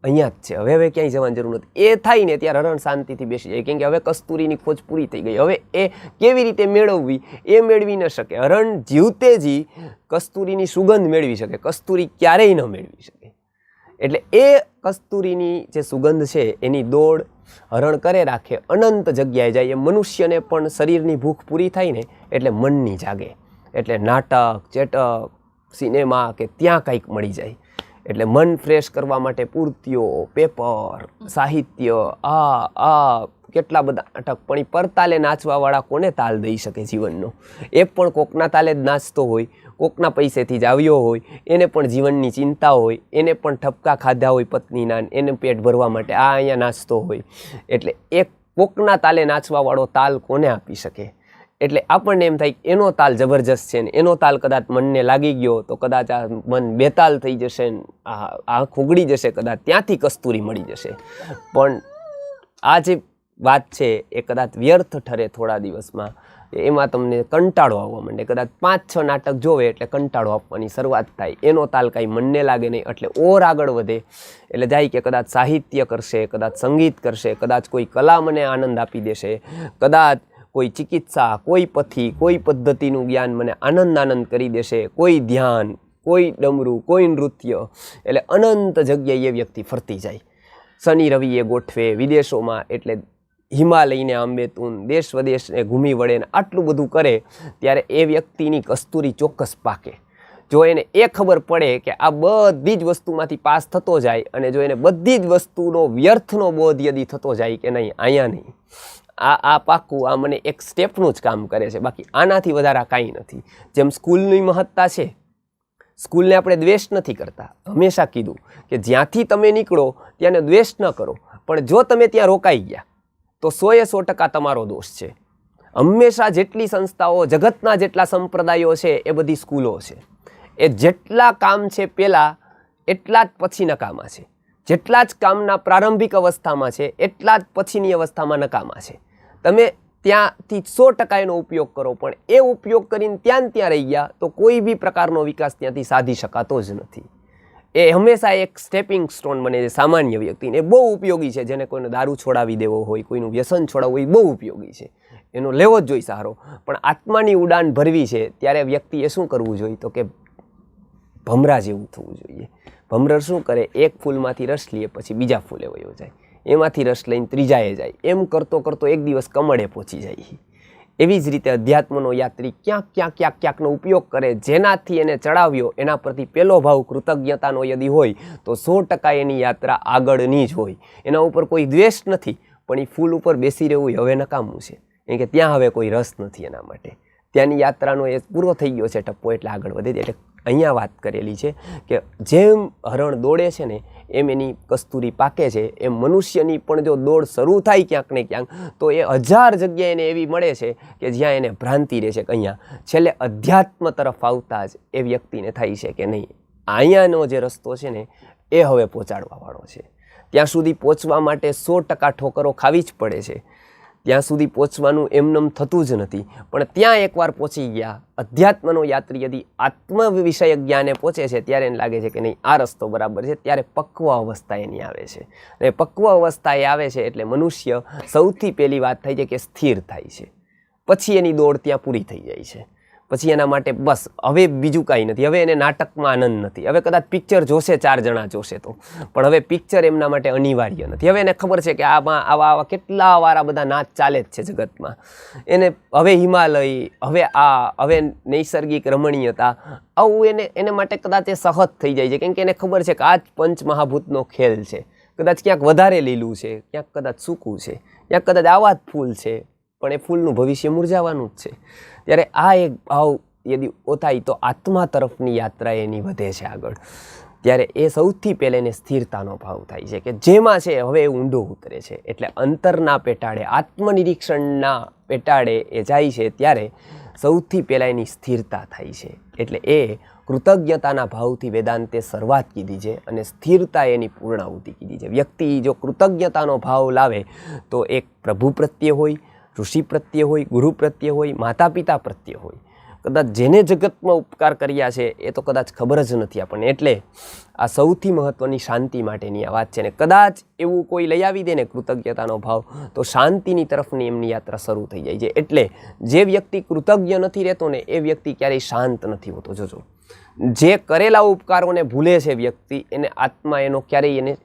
A: અહીંયા જ છે, હવે ક્યાંય જવાની જરૂર નથી. એ થાય ને ત્યારે હરણ શાંતિથી બેસી જાય, કેમ કે હવે કસ્તુરીની ખોજ પૂરી થઈ ગઈ. હવે એ કેવી રીતે મેળવવી એ મેળવી ન શકે. હરણ જીવતે જી કસ્તુરીની સુગંધ મેળવી શકે, કસ્તુરી ક્યારેય ન મેળવી શકે. એટલે એ કસ્તુરીની જે સુગંધ છે એની દોડ હરણ કરે રાખે, અનંત જગ્યાએ જાય. એ મનુષ્યને પણ શરીરની ભૂખ પૂરી થાય ને એટલે મનની જાગે. એટલે નાટક, ચેટક, સિનેમા કે ત્યાં કંઈક મળી જાય. એટલે મન ફ્રેશ કરવા માટે પૂર્તિઓ, પેપર, સાહિત્ય, આ કેટલા બધા નાટક. પણ એ પરતાલે નાચવાવાળા કોને તાલ દઈ શકે જીવનનો? એ પણ કોકના તાલે જ નાચતો હોય, કોકના પૈસેથી જ આવ્યો હોય, એને પણ જીવનની ચિંતા હોય, એને પણ ઠપકા ખાધા હોય પત્નીના, એને પેટ ભરવા માટે આ અહીંયા નાચતો હોય. એટલે એ કોકના તાલે નાચવાવાળો તાલ કોને આપી શકે? એટલે આપણને એમ થાય એનો તાલ જબરજસ્ત છે ને એનો તાલ કદાચ મનને લાગી ગયો તો કદાચ આ મન બેતાલ થઈ જશે ને આંખ ઉગડી જશે, કદાચ ત્યાંથી કસ્તુરી મળી જશે. પણ આ જે વાત છે એ કદાચ વ્યર્થ ઠરે થોડા દિવસમાં. એમાં તમને કંટાળો આવવા માંડે. કદાચ 5-6 નાટક જોવે એટલે કંટાળો આપવાની શરૂઆત થાય. એનો તાલ કાંઈ મનને લાગે નહીં એટલે ઓર આગળ વધે. એટલે જાય કે કદાચ સાહિત્ય કરશે, કદાચ સંગીત કરશે, કદાચ કોઈ કલા મને આનંદ આપી દેશે, કદાચ કોઈ ચિકિત્સા, કોઈ પથી, કોઈ પદ્ધતિનું જ્ઞાન મને આનંદ કરી દેશે, કોઈ ધ્યાન, કોઈ ડમરું, કોઈ નૃત્ય. એટલે અનંત જગ્યાએ એ વ્યક્તિ ફરતી જાય. શનિ રવિએ ગોઠવે વિદેશોમાં, એટલે હિમાલયને આંબેતુન, દેશ વિદેશને ઘૂમી વળે ને આટલું બધું કરે ત્યારે એ વ્યક્તિની કસ્તુરી ચોક્કસ પાકે. જો એને એ ખબર પડે કે આ બધી જ વસ્તુમાંથી પાસ થતો જાય અને જો એને બધી જ વસ્તુનો વ્યર્થનો બોધ યદી થતો જાય કે નહીં અહીંયા નહીં, આ પાક્કું, આ મને એક સ્ટેપનું જ કામ કરે છે, બાકી આનાથી વધારે કાંઈ નથી. જેમ સ્કૂલની મહત્તા છે, સ્કૂલને આપણે દ્વેષ નથી કરતા. હંમેશા કીધું કે જ્યાંથી તમે નીકળો ત્યાંને દ્વેષ ન કરો, પણ જો તમે ત્યાં રોકાઈ ગયા તો 100% તમારો દોષ છે. હંમેશા જેટલી સંસ્થાઓ, જગતના જેટલા સંપ્રદાયો છે એ બધી સ્કૂલો છે. એ જેટલા કામ છે પહેલાં એટલા જ પછી નકામા છે. જેટલા જ કામના પ્રારંભિક અવસ્થામાં છે એટલા જ પછીની અવસ્થામાં નકામા છે. તમે ત્યાંથી 100% એનો ઉપયોગ કરો, પણ એ ઉપયોગ કરીને ત્યાં રહી ગયા તો કોઈ બી પ્રકારનો વિકાસ ત્યાંથી સાધી શકાતો જ નથી. એ હંમેશા એક સ્ટેપિંગ સ્ટોન બને છે સામાન્ય વ્યક્તિને. એ બહુ ઉપયોગી છે. જેને કોઈને દારૂ છોડાવી દેવો હોય, કોઈનું વ્યસન છોડાવવું હોય, બહુ ઉપયોગી છે. એનો લેવો જ જોઈએ સહારો. પણ આત્માની ઉડાન ભરવી છે ત્યારે વ્યક્તિએ શું કરવું જોઈએ? તો કે ભમરા જેવું થવું જોઈએ. ભમરર શું કરે? એક ફૂલમાંથી રસ લે, પછી બીજા ફૂલે વયો જાય, એમાંથી રસ લઈને ત્રીજાએ જાય, એમ કરતો કરતો એક દિવસ કમળે પહોંચી જાય. એવી જ રીતે અધ્યાત્મનો યાત્રી ક્યાંકનો ઉપયોગ કરે, જેનાથી એને ચડાવ્યો એના પ્રતિ પહેલો ભાવ કૃતજ્ઞતાનો યદી હોય તો 100% એની યાત્રા આગળની જ હોય. એના ઉપર કોઈ દ્વેષ નથી, પણ એ ફૂલ ઉપર બેસી રહેવું હવે નકામું છે, કેમ કે ત્યાં હવે કોઈ રસ નથી એના માટે. ત્યાંની યાત્રાનો એ પૂરો થઈ ગયો છે ટપ્પો, એટલે આગળ વધે. એટલે અહીંયા વાત કરેલી છે કે જેમ હરણ દોડે છે ને એમ એની કસ્તુરી પાકે છે, એમ મનુષ્યની પણ જો દોડ શરૂ થાય ક્યાંક ને ક્યાંક તો એ 1000 જગ્યાએ એને એવી મળે છે કે જ્યાં એને ભ્રાંતિ રહે છે કે અહીંયા છેલ્લે અધ્યાત્મ તરફ આવતા જ એ વ્યક્તિને થાય છે કે નહીં, અહીંયાનો જે રસ્તો છે ને એ હવે પહોંચાડવાવાળો છે. ત્યાં સુધી પહોંચવા માટે 100% ઠોકરો ખાવી જ પડે છે. ત્યાં સુધી પહોંચવાનું એમનેમ થતું જ નથી. પણ ત્યાં એકવાર પહોંચી ગયા, અધ્યાત્મનો યાત્રી યદી આત્મ વિષયક જ્ઞાને પહોંચે છે ત્યારે એને લાગે છે કે નહીં આ રસ્તો બરાબર છે, ત્યારે પક્વ અવસ્થા એની આવે છે. અને પક્વ અવસ્થા એ આવે છે એટલે મનુષ્ય સૌથી પહેલી વાત થાય છે કે સ્થિર થાય છે. પછી એની દોડ ત્યાં પૂરી થઈ જાય છે. પછી એના માટે બસ હવે બીજું કાંઈ નથી. હવે એને નાટકમાં આનંદ નથી. હવે કદાચ પિક્ચર જોશે 4 જણા જોશે તો, પણ હવે પિક્ચર એમના માટે અનિવાર્ય નથી. હવે એને ખબર છે કે આમાં આવા કેટલા વારા બધા નાચ ચાલે જ છે જગતમાં. એને હવે હિમાલય, હવે નૈસર્ગિક રમણીયતા, આવું એને માટે કદાચ એ સહજ થઈ જાય છે, કેમ કે એને ખબર છે કે આ જ પંચમહાભૂતનો ખેલ છે. કદાચ ક્યાંક વધારે લીલું છે, ક્યાંક કદાચ સૂકું છે, ક્યાંક કદાચ આવા જ ફૂલ છે, પણ એ ફૂલનું ભવિષ્ય મુરઝાવાનું જ છે. ત્યારે આ એક ભાવ યદી ઓથાય તો આત્મા તરફની યાત્રા એની વધે છે આગળ. ત્યારે એ સૌથી પહેલાં એને સ્થિરતાનો ભાવ થાય છે કે જેમાં છે હવે એ ઊંડો ઉતરે છે. એટલે અંતરના પેટાળે, આત્મનિરીક્ષણના પેટાળે એ જાય છે ત્યારે સૌથી પહેલાં એની સ્થિરતા થાય છે. એટલે એ કૃતજ્ઞતાના ભાવથી વેદાંતે શરૂઆત કીધી છે અને સ્થિરતા એની પૂર્ણાહુતિ કીધી છે. વ્યક્તિ જો કૃતજ્ઞતાનો ભાવ લાવે તો એક પ્રભુ પ્રત્યે હોય, ઋષિ પ્રત્યે હોય, ગુરુ પ્રત્યે હોય, માતા પિતા પ્રત્યે હોય, કદાચ જેને જગતમાં ઉપકાર કર્યા છે એ તો કદાચ ખબર જ નથી આપણને. એટલે આ સૌથી મહત્ત્વની શાંતિ માટેની આ વાત છે. ને કદાચ એવું કોઈ લઈ આવી દે ને કૃતજ્ઞતાનો ભાવ, તો શાંતિની તરફની એમની યાત્રા શરૂ થઈ જાય છે. એટલે જે વ્યક્તિ કૃતજ્ઞ નથી રહેતો ને એ વ્યક્તિ ક્યારેય શાંત નથી હોતો. જોજો, જે કરેલા ઉપકારોને ભૂલે છે વ્યક્તિ, એને આત્મા એનો ક્યારેય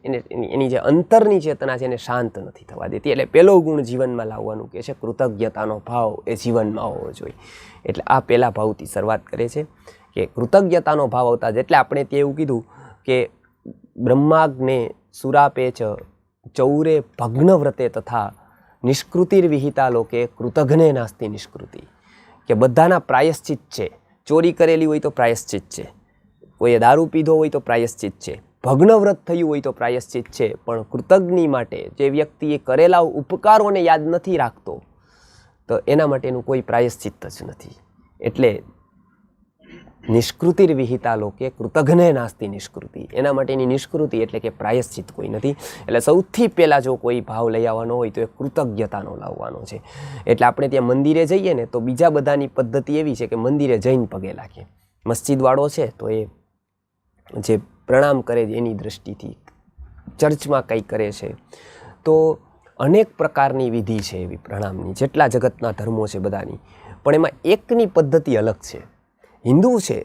A: એની જે અંતરની ચેતના છે એને શાંત નથી થવા દેતી. એટલે પહેલો ગુણ જીવનમાં લાવવાનું કે છે કૃતજ્ઞતાનો ભાવ એ જીવનમાં હોવો જોઈએ. એટલે આ પહેલા ભાવથી શરૂઆત કરે છે કે કૃતજ્ઞતાનો ભાવ આવતા જ એટલે આપણે તે એવું કીધું કે બ્રહ્માગ્ને સુરાપે ચ ચૌરે ભગ્નવ્રતે તથા નિષ્કૃતિર્વિહિતા લોકે કૃતજ્ઞે નાસ્તિ નિષ્કૃતિ. કે બધાના પ્રાયશ્ચિત છે. ચોરી કરેલી હોય તો પ્રાયશ્ચિત છે, કોઈએ દારૂ પીધો હોય તો પ્રાયશ્ચિત છે, ભગ્નવ્રત થયું હોય તો પ્રાયશ્ચિત છે, પણ કૃતજ્ઞ માટે જે વ્યક્તિ એ કરેલા ઉપકારોને યાદ નથી રાખતો તો એના માટેનું કોઈ પ્રાયશ્ચિત જ નથી. એટલે નિષ્કૃતિર્વિહિતા લોકે કૃતજ્ઞે નાસ્તિ નિષ્કૃતિ. એના માટેની નિષ્કૃતિ એટલે કે પ્રાયશ્ચિત કોઈ નથી. એટલે સૌથી પહેલાં જો કોઈ ભાવ લઈ આવવાનો હોય તો એ કૃતજ્ઞતાનો લાવવાનો છે. એટલે આપણે ત્યાં મંદિરે જઈએ ને તો બીજા બધાની પદ્ધતિ એવી છે કે મંદિરે જઈને પગે લાગે. મસ્જિદવાળો છે તો એ જે પ્રણામ કરે છે એની દૃષ્ટિથી, ચર્ચમાં કંઈ કરે છે તો અનેક પ્રકારની વિધિ છે એવી પ્રણામની, જેટલા જગતના ધર્મો છે બધાની. પણ એમાં એકની પદ્ધતિ અલગ છે. હિન્દુ છે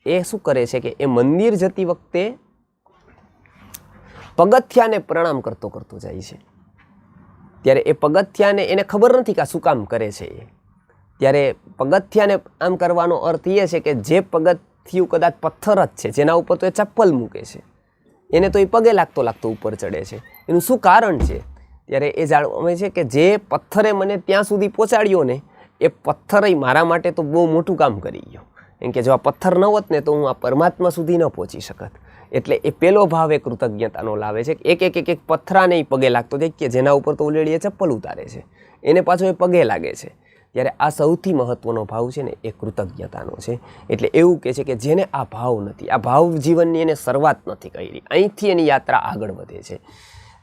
A: એ શું કરે છે કે એ મંદિર જતી વખતે પગથિયાને પ્રણામ કરતો જાય છે. ત્યારે એ પગથિયાને એને ખબર નથી કે આ શું કામ કરે છે એ. ત્યારે પગથિયાને આમ કરવાનો અર્થ એ છે કે જે પગથિયું કદાચ પથ્થર જ છે, જેના ઉપર તો એ ચપ્પલ મૂકે છે, એને તો એ પગે લાગતો ઉપર ચડે છે. એનું શું કારણ છે? ત્યારે એ જાણવા મળે છે કે જે પથ્થરે મને ત્યાં સુધી પહોંચાડ્યો ને એ પથ્થર મારા માટે તો બહુ મોટું કામ કરી ગયો. એમ કે જો આ પથ્થર ન હોત ને તો હું આ પરમાત્મા સુધી ન પહોંચી શકત. એટલે એ પહેલો ભાવ એ કૃતજ્ઞતાનો લાવે છે. એક પથ્થરાને પગે લાગતો જાય કે જેના ઉપર તો ઓલરેડી એ ચપ્પલ ઉતારે છે, એને પાછો એ પગે લાગે છે. ત્યારે આ સૌથી મહત્ત્વનો ભાવ છે ને એ કૃતજ્ઞતાનો છે. એટલે એવું કહે છે કે જેને આ ભાવ નથી, આ ભાવ જીવનની એને શરૂઆત નથી કરી, અહીંથી એની યાત્રા આગળ વધે છે.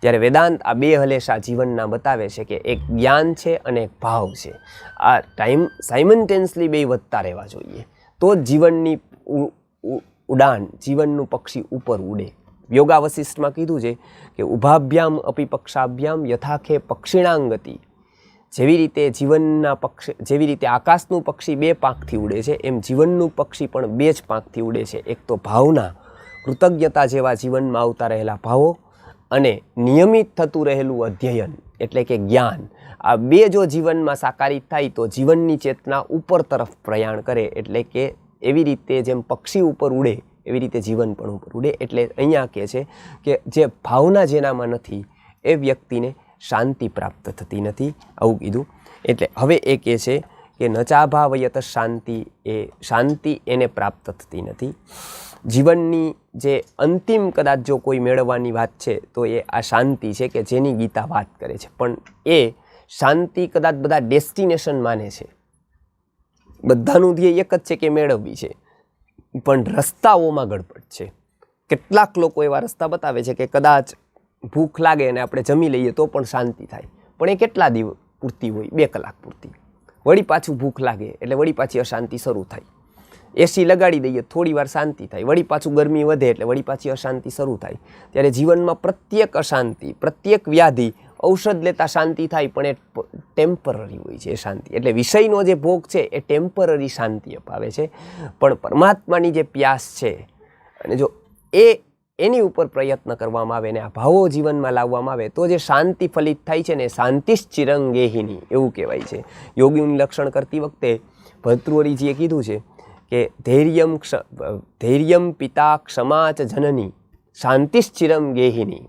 A: ત્યારે વેદાંત આ બે હલેશા જીવનના બતાવે છે કે એક જ્ઞાન છે અને એક ભાવ છે. આ સાયમન્ટેન્સલી બે વધતા રહેવા જોઈએ તો જ જીવનની ઉડાન, જીવનનું પક્ષી ઉપર ઉડે. યોગા વશિષ્ઠમાં કીધું છે કે ઉભાભ્યામ અપી પક્ષાભ્યામ યથાખે પક્ષિણાંગતિ. જેવી રીતે જીવનના પક્ષી, જેવી રીતે આકાશનું પક્ષી બે પાંખથી ઉડે છે, એમ જીવનનું પક્ષી પણ બે જ પાંખથી ઉડે છે. એક તો ભાવના, કૃતજ્ઞતા જેવા જીવનમાં આવતા રહેલા ભાવો, અને નિયમિત થતું રહેલું અધ્યયન એટલે કે જ્ઞાન. આ બે જો જીવનમાં સાકારિત થાય તો જીવનની ચેતના ઉપર તરફ પ્રયાણ કરે. એટલે કે એવી રીતે જેમ પક્ષી ઉપર ઉડે એવી રીતે જીવન પણ ઉપર ઉડે. એટલે અહીંયા કહે છે કે જે ભાવના જેનામાં નથી એ વ્યક્તિને શાંતિ પ્રાપ્ત થતી નથી, આવું કીધું. એટલે હવે એ કહે છે કે નચાભાવયત શાંતિ, એ શાંતિ એને પ્રાપ્ત થતી નથી. જીવનની જે અંતિમ કદાચ જો કોઈ મેળવવાની વાત છે તો એ આ શાંતિ છે કે જેની ગીતા વાત કરે છે. પણ એ શાંતિ કદાચ બધા ડેસ્ટિનેશન માને છે, બધાનું ધ્યેય એક જ છે કે મેળવવી છે, પણ રસ્તાઓમાં ગડબડ છે. કેટલાક લોકો એવા રસ્તા બતાવે છે કે કદાચ ભૂખ લાગે અને આપણે જમી લઈએ તો પણ શાંતિ થાય, પણ એ કેટલા દિવસ પૂરતી હોય? 2 કલાક પૂરતી. વળી પાછું ભૂખ લાગે એટલે વળી પાછી અશાંતિ શરૂ થાય. એસી લગાડી દઈએ થોડી વાર શાંતિ થાય, વળી પાછું ગરમી વધે એટલે વળી પાછી અશાંતિ શરૂ થાય. ત્યારે જીવનમાં પ્રત્યેક અશાંતિ, પ્રત્યેક વ્યાધિ ઔષધ લેતા શાંતિ થાય, પણ એ ટેમ્પરરી હોય છે એ શાંતિ. એટલે વિષયનો જે ભોગ છે એ ટેમ્પરરી શાંતિ અપાવે છે, પણ પરમાત્માની જે પ્યાસ છે અને જો એની ઉપર પ્રયત્ન કરવામાં આવે ને આ ભાવો જીવનમાં લાવવામાં આવે તો જે શાંતિ ફલિત થાય છે ને શાંતિશ્ચિરંગેહિની એવું કહેવાય છે. યોગીનું લક્ષણ કરતી વખતે ભર્તૃહરિજીએ કીધું છે કે ધૈર્યમ પિતા ક્ષમા ચ જનની શાંતિશ્ચિરમ ગેહિની.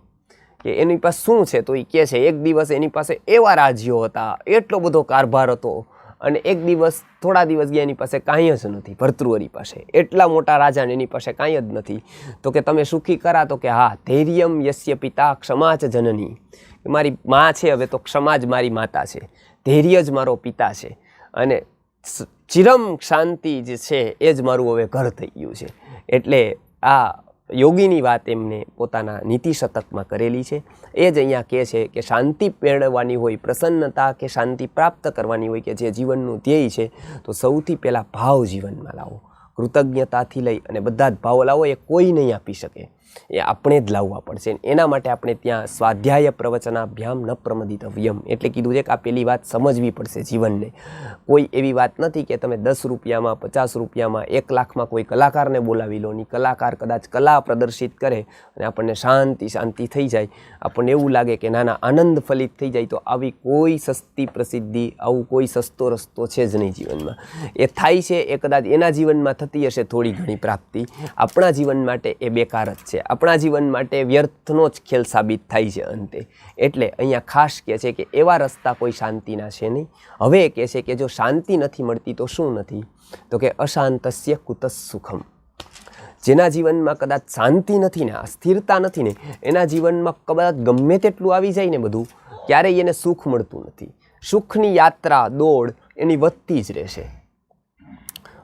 A: કે એની પાસે શું છે તો એ કહે છે એક દિવસ એની પાસે એવા રાજ્યો હતા, એટલો બધો કારભાર હતો, અને એક દિવસ થોડા દિવસ ગયા એની પાસે કાંઈ જ નથી. ભર્તૃહરિ પાસે એટલા મોટા રાજાને એની પાસે કાંઈ જ નથી. તો કે તમે સુખી કરા? તો કે હા, ધૈર્યમ યસ્ય પિતા ક્ષમા ચ જનની. મારી મા છે, હવે તો ક્ષમા જ મારી માતા છે, ધૈર્ય જ મારો પિતા છે. અને ચિરમ શાંતિ જે છે એ જ મારું હવે ઘર થઈ ગયું છે. એટલે આ યોગીની વાત એમને પોતાના નીતિ શતકમાં કરેલી છે. એ જ અહીંયા કહે છે કે શાંતિ મેળવવાની હોય, પ્રસન્નતા કે શાંતિ પ્રાપ્ત કરવાની હોય, કે જે જીવનનું ધ્યેય છે, તો સૌથી પહેલાં ભાવ જીવનમાં લાવો. કૃતજ્ઞતાથી લઈ અને બધા જ ભાવો લાવો. એ કોઈ નહીં આપી શકે, એ આપણે જ લાવવા પડશે. એના માટે આપણે ત્યાં સ્વાધ્યાય પ્રવચનાભ્યામ ન પ્રમદિતવ્યમ એટલે કીધું છે કે આ પેલી વાત સમજવી પડશે જીવનને. કોઈ એવી વાત નથી કે તમે 10 રૂપિયામાં, 50 રૂપિયામાં, 1 લાખમાં કોઈ કલાકારને બોલાવી લો ની કલાકાર કદાચ કલા પ્રદર્શિત કરે અને આપણને શાંતિ થઈ જાય, આપણને એવું લાગે કે નાના આનંદ ફલિત થઈ જાય, તો આવી કોઈ સસ્તી પ્રસિદ્ધિ, આવું કોઈ સસ્તો રસ્તો છે જ નહીં જીવનમાં. એ થાય છે એ કદાચ એના જીવનમાં થતી હશે થોડી ઘણી પ્રાપ્તિ, આપણા જીવન માટે એ બેકાર જ છે. આપણા જીવન માટે વ્યર્થનો જ ખેલ સાબિત થાય છે અંતે. એટલે અહીંયા ખાસ કહે છે કે એવા રસ્તા કોઈ શાંતિના છે નહીં. હવે કહે છે કે જો શાંતિ નથી મળતી તો શું નથી? તો કે અશાંતસ્ય કુતઃ સુખમ. જેના જીવનમાં કદાચ શાંતિ નથી ને, સ્થિરતા નથી ને, એના જીવનમાં કદાચ ગમે તેટલું આવી જાય ને બધું, ક્યારેય એને સુખ મળતું નથી. સુખની યાત્રા, દોડ એની વધતી જ રહેશે.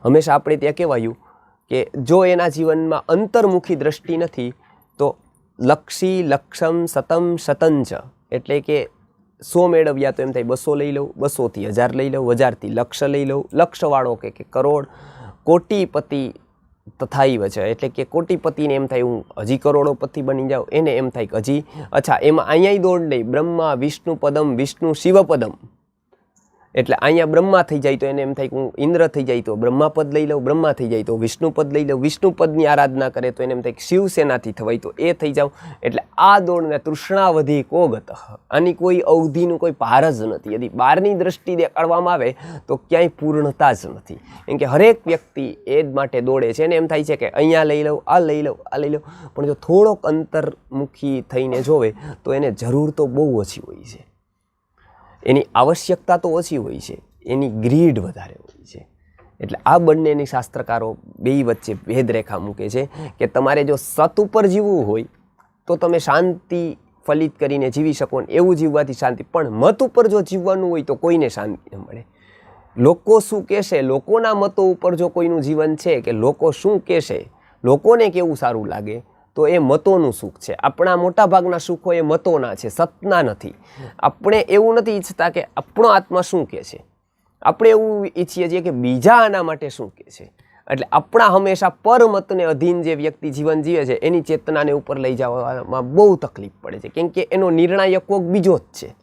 A: હંમેશા આપણે ત્યાં કહેવાયું કે જો એના જીવનમાં અંતર્મુખી દ્રષ્ટિ નથી તો લક્ષી લક્ષમ સતમ શતંચ એટલે કે 100 મેળવ્યા તો એમ થાય 200 લઈ લઉં, 200થી 1000 લઈ લઉં, 1000થી લક્ષ લઈ લઉં, લક્ષવાળો કે કરોડ, કોટીપતિ તથાઈવ છે એટલે કે કોટીપતિને એમ થાય હું હજી કરોડોપતિ બની જાઉં, એને એમ થાય કે હજી અચ્છા એમાં અહીંયા દોડ નહીં, બ્રહ્મા વિષ્ણુ પદમ વિષ્ણુ શિવપદમ એટલે અહીંયા બ્રહ્મા થઈ જાય તો એને એમ થાય કે હું ઇન્દ્ર થઈ જાય તો બ્રહ્માપદ લઈ લઉં, બ્રહ્મા થઈ જાય તો વિષ્ણુપદ લઈ લઉં, વિષ્ણુપદની આરાધના કરે તો એને એમ થાય કે શિવસેનાથી થવાય તો એ થઈ જાઉં. એટલે આ દોડને તૃષ્ણાવધિ કોગત, આની કોઈ અવધિનું કોઈ પાર જ નથી. યદી બહારની દ્રષ્ટિ દેખાડવામાં આવે તો ક્યાંય પૂર્ણતા જ નથી. કેમ કે હરેક વ્યક્તિ એ જ માટે દોડે છે. એને એમ થાય છે કે અહીંયા લઈ લઉં, આ લઈ લઉં, આ લઈ લઉં, પણ જો થોડોક અંતર્મુખી થઈને જોવે તો એને જરૂર તો બહુ ઓછી હોય છે, એની આવશ્યકતા તો ઓછી હોય છે, એની ગ્રીડ વધારે હોય છે. એટલે આ બંનેની શાસ્ત્રકારો બેય વચ્ચે ભેદરેખા મૂકે છે કે તમારે જો સત ઉપર જીવવું હોય તો તમે શાંતિ ફલિત કરીને જીવી શકો ને એવું જીવવાથી શાંતિ, પણ મત ઉપર જો જીવવાનું હોય તો કોઈને શાંતિ ન મળે. લોકો શું કહેશે, લોકોના મતો ઉપર જો કોઈનું જીવન છે કે લોકો શું કહેશે, લોકોને કેવું સારું લાગે, તો એ મતોનું સુખ છે. આપણા મોટાભાગના સુખો એ મતોના છે, સતના નથી. આપણે એવું નથી ઈચ્છતા કે આપણો આત્મા શું કહે છે, આપણે એવું ઈચ્છીએ છીએ કે બીજા આના માટે શું કહે છે. એટલે આપણા હંમેશા પરમતને અધીન જે વ્યક્તિ જીવન જીવે છે એની ચેતનાને ઉપર લઈ જવામાં બહુ તકલીફ પડે છે, કેમ કે એનો નિર્ણાયક કોઈક બીજો જ છે.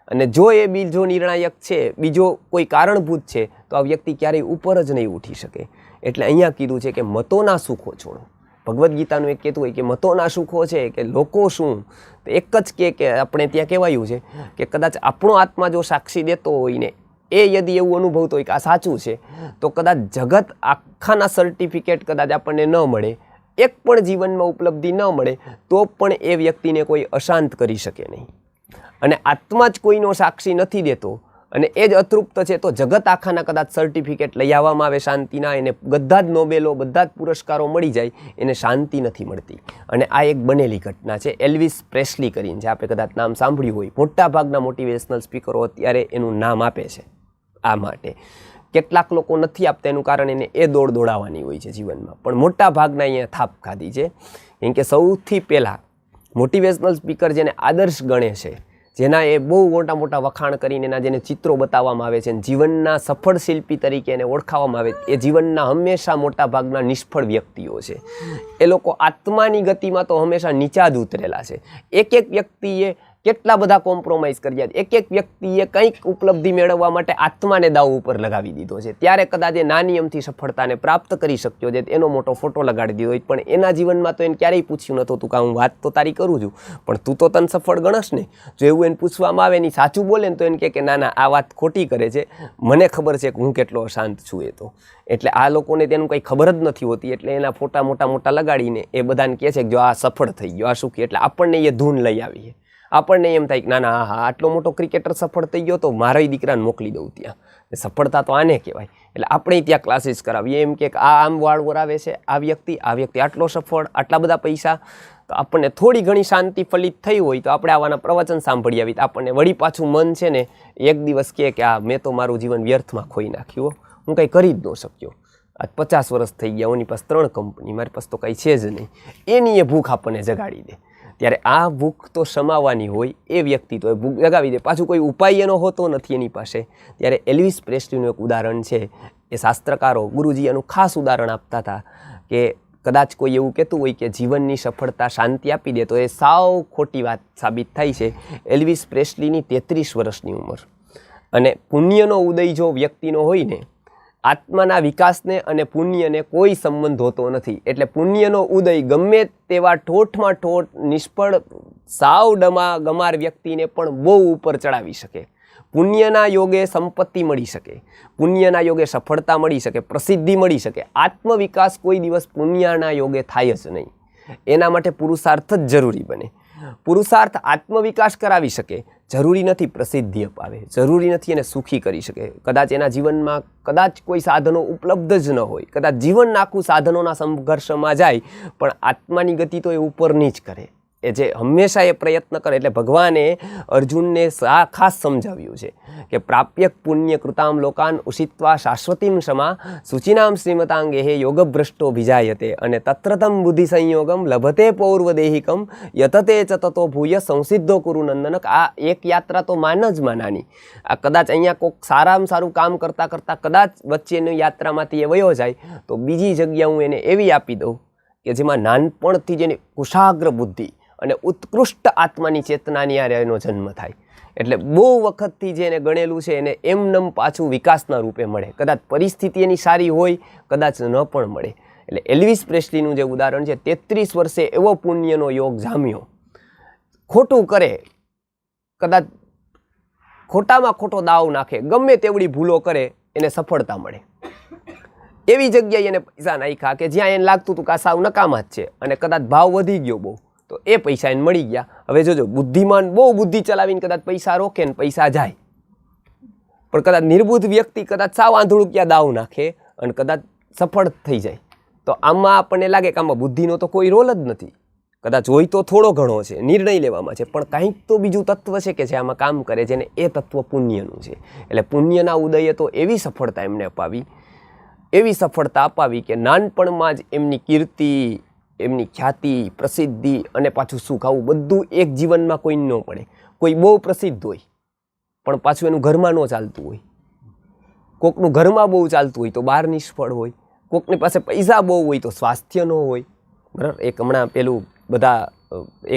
A: અને જો એ બીજો નિર્ણાયક છે, બીજો કોઈ કારણભૂત છે, તો આ વ્યક્તિ ક્યારેય ઉપર જ નહીં ઉઠી શકે. એટલે અહીંયા કીધું છે કે મતોના સુખો છોડો. ભગવદ્ ગીતાનું એક કહેતું હોય કે મતોના સુખો છે કે લોકો શું, તો એક જ કે આપણે ત્યાં કહેવાયું છે કે કદાચ આપણો આત્મા જો સાક્ષી દેતો હોય ને એ યદી એવું અનુભવતો હોય કે આ સાચું છે, તો કદાચ જગત આખાના સર્ટિફિકેટ કદાચ આપણને ન મળે, એક પણ જીવનમાં ઉપલબ્ધિ ન મળે, તો પણ એ વ્યક્તિને કોઈ અશાંત કરી શકે નહીં. અને આત્મા જ કોઈનો સાક્ષી નથી દેતો અને એ જ અતૃપ્ત છે, તો જગત આખાના કદાચ સર્ટિફિકેટ લઈ આવવામાં આવે શાંતિના, એને બધા જ નોબેલો, બધા જ પુરસ્કારો મળી જાય, એને શાંતિ નથી મળતી. અને આ એક બનેલી ઘટના છે. એલ્વિસ પ્રેસ્લી કરીને છે, આપણે કદાચ નામ સાંભળ્યું હોય. મોટાભાગના મોટિવેશનલ સ્પીકરો અત્યારે એનું નામ આપે છે આ માટે. કેટલાક લોકો નથી આપતા, એનું કારણ એને એ દોડાવવાની હોય છે જીવનમાં, પણ મોટાભાગના અહીંયા થાપ ખાધી છે. કેમ કે સૌથી પહેલાં મોટિવેશનલ સ્પીકર જેને આદર્શ ગણે છે, જેના એ બહુ મોટા મોટા વખાણ કરીને એના જેને ચિત્રો બતાવવામાં આવે છે, જીવનના સફળ શિલ્પી તરીકે એને ઓળખાવવામાં આવે, એ જીવનના હંમેશા મોટા ભાગના નિષ્ફળ વ્યક્તિઓ છે. એ લોકો આત્માની ગતિમાં તો હંમેશા નીચા જ ઉતરેલા છે. એક એક વ્યક્તિએ કેટલા બધા કોમ્પ્રોમાઇઝ કર્યા છે, એક એક વ્યક્તિએ કંઈક ઉપલબ્ધિ મેળવવા માટે આત્માને દાવ ઉપર લગાવી દીધો છે. ત્યારે કદાચ એ નાની અમથી સફળતાને પ્રાપ્ત કરી શક્યો છે, એનો મોટો ફોટો લગાડી દીધો હોય, પણ એના જીવનમાં તો એને ક્યારેય પૂછ્યું નહોતું કે હું વાત તો તારી કરું છું, પણ તું તો તને સફળ ગણસ ને. જો એવું એને પૂછવામાં આવે, એની સાચું બોલે ને તો એને કહે કે ના ના આ વાત ખોટી કરે છે, મને ખબર છે કે હું કેટલો અશાંત છું. એ તો એટલે આ લોકોને તેનું કંઈ ખબર જ નથી હોતી, એટલે એના ફોટા મોટા લગાડીને એ બધાને કહે છે કે જો આ સફળ થઈ ગયો, આ સુખી. એટલે આપણને એ ધૂન લઈ આવીએ. આપણને એમ થાય કે ના ના હા આટલો મોટો ક્રિકેટર સફળ થઈ ગયો તો મારા દીકરાને મોકલી દઉં ત્યાં, સફળતા તો આને કહેવાય. એટલે આપણે ત્યાં ક્લાસીસ કરાવીએ, એમ કે આ આમ વાળ વરાવે છે, આ વ્યક્તિ આટલો સફળ, આટલા બધા પૈસા. તો આપણને થોડી ઘણી શાંતિ ફલિત થઈ હોય તો આપણે આવાના પ્રવચન સાંભળી આવી, તો આપણને વળી પાછું મન છે ને એક દિવસ કહે કે આ મેં તો મારું જીવન વ્યર્થમાં ખોઈ નાખ્યું, હું કંઈ કરી જ ન શક્યો, આજ 50 વર્ષ થઈ ગયા, ઓની પાસે 3 કંપની, મારી પાસે તો કંઈ છે જ નહીં, એની એ ભૂખ આપણને જગાડી દે. ત્યારે આ ભૂખ તો સમાવવાની હોય એ વ્યક્તિ તો એ ભૂખ જગાવી દે, પાછું કોઈ ઉપાય એનો હોતો નથી એની પાસે. ત્યારે એલ્વિસ પ્રેસ્લીનું એક ઉદાહરણ છે, એ શાસ્ત્રકારો ગુરુજી એનું ખાસ ઉદાહરણ આપતા હતા કે કદાચ કોઈ એવું કહેતું હોય કે જીવનની સફળતા શાંતિ આપી દે, તો એ સાવ ખોટી વાત સાબિત થાય છે. એલ્વિસ પ્રેસ્લીની 33 વર્ષની ઉંમર અને પુણ્યનો ઉદય જો વ્યક્તિનો હોય ને, આત્માના વિકાસને અને પુણ્યને કોઈ સંબંધ હોતો નથી. એટલે પુણ્યનો ઉદય ગમે તેવા ઠોઠમાં ઠોઠ નિષ્ફળ સાવ ગમાર વ્યક્તિને પણ બહુ ઉપર ચડાવી શકે. પુણ્યના યોગે સંપત્તિ મળી શકે, પુણ્યના યોગે સફળતા મળી શકે, પ્રસિદ્ધિ મળી શકે. આત્મવિકાસ કોઈ દિવસ પુણ્યના યોગે થાય જ નહીં. એના માટે પુરુષાર્થ જ જરૂરી બને. પુરુષાર્થ આત્મવિકાસ કરાવી શકે, જરૂરી નથી પ્રસિદ્ધિ અપાવે, જરૂરી નથી એને સુખી કરી શકે. કદાચ એના જીવનમાં કદાચ કોઈ સાધનો ઉપલબ્ધ જ ન હોય, કદાચ જીવન આખું સાધનોના સંઘર્ષમાં જાય, પણ આત્માની ગતિ તો એ ઉપરની જ કરે. એ જે હંમેશા એ પ્રયત્ન કરે. એટલે ભગવાને અર્જુનને ખાસ સમજાવ્યું છે કે પ્રાપ્ય પુણ્ય કૃતામ લોકાન ઉષિત્વા શાશ્વતીમ ક્ષમા શુચિનામ શ્રીમતાંગે હે યોગભ્રષ્ટો ભિજાયતે અને તત્રતમ બુદ્ધિ સંયોગમ લભતે પૌર્વદેહિકમ યતતે ચ તતો ભૂય સંસિદ્ધો કુરુ નંદનક. આ એક યાત્રા તો માન જ માનાની. આ કદાચ અહીંયા કોઈક સારામાં સારું કામ કરતાં કરતાં કદાચ વચ્ચેની યાત્રામાંથી એ વયો જાય, તો બીજી જગ્યા હું એને એવી આપી દઉં કે જેમાં નાનપણથી જેની કુશાગ્ર બુદ્ધિ અને ઉત્કૃષ્ટ આત્માની ચેતનાની આરે એનો જન્મ થાય. એટલે બહુ વખતથી જેને ગણેલું છે એને એમનેમ પાછું વિકાસના રૂપે મળે. કદાચ પરિસ્થિતિ એની સારી હોય, કદાચ ન પણ મળે. એટલે એલ્વિસ પ્રેસ્લીનું જે ઉદાહરણ છે, 33 વર્ષે એવો પુણ્યનો યોગ જામ્યો. ખોટું કરે, કદાચ ખોટામાં ખોટો દાવ નાખે, ગમે તેવડી ભૂલો કરે, એને સફળતા મળે. એવી જગ્યાએ એને પૈસા નાખ્યા કે જ્યાં એને લાગતું હતું કે આ સાવ નકામા જ છે, અને કદાચ ભાવ વધી ગયો બહુ, તો એ પૈસા એને મળી ગયા. હવે જોજો, બુદ્ધિમાન બહુ બુદ્ધિ ચલાવીને કદાચ પૈસા રોકે ને પૈસા જાય, પણ કદાચ નિર્બુદ્ધ વ્યક્તિ કદાચ સાવ આંધળું ક્યાં દાવ નાખે અને કદાચ સફળ થઈ જાય. તો આમાં આપણને લાગે કે આમાં બુદ્ધિનો તો કોઈ રોલ જ નથી. કદાચ હોય તો થોડો ઘણો છે, નિર્ણય લેવામાં છે, પણ કંઈક તો બીજું તત્વ છે કે જે આમાં કામ કરે, જેને એ તત્વ પુણ્યનું છે. એટલે પુણ્યના ઉદયે તો એવી સફળતા એમને અપાવી, એવી સફળતા અપાવી કે નાનપણમાં જ એમની કીર્તિ, એમની ખ્યાતિ, પ્રસિદ્ધિ અને પાછું સુખ, આવું બધું એક જીવનમાં કોઈ ન પડે. કોઈ બહુ પ્રસિદ્ધ હોય પણ પાછું એનું ઘરમાં ન ચાલતું હોય, કોકનું ઘરમાં બહુ ચાલતું હોય તો બહાર નિષ્ફળ હોય, કોકની પાસે પૈસા બહુ હોય તો સ્વાસ્થ્ય ન હોય. બરાબર. એક હમણાં પેલું બધા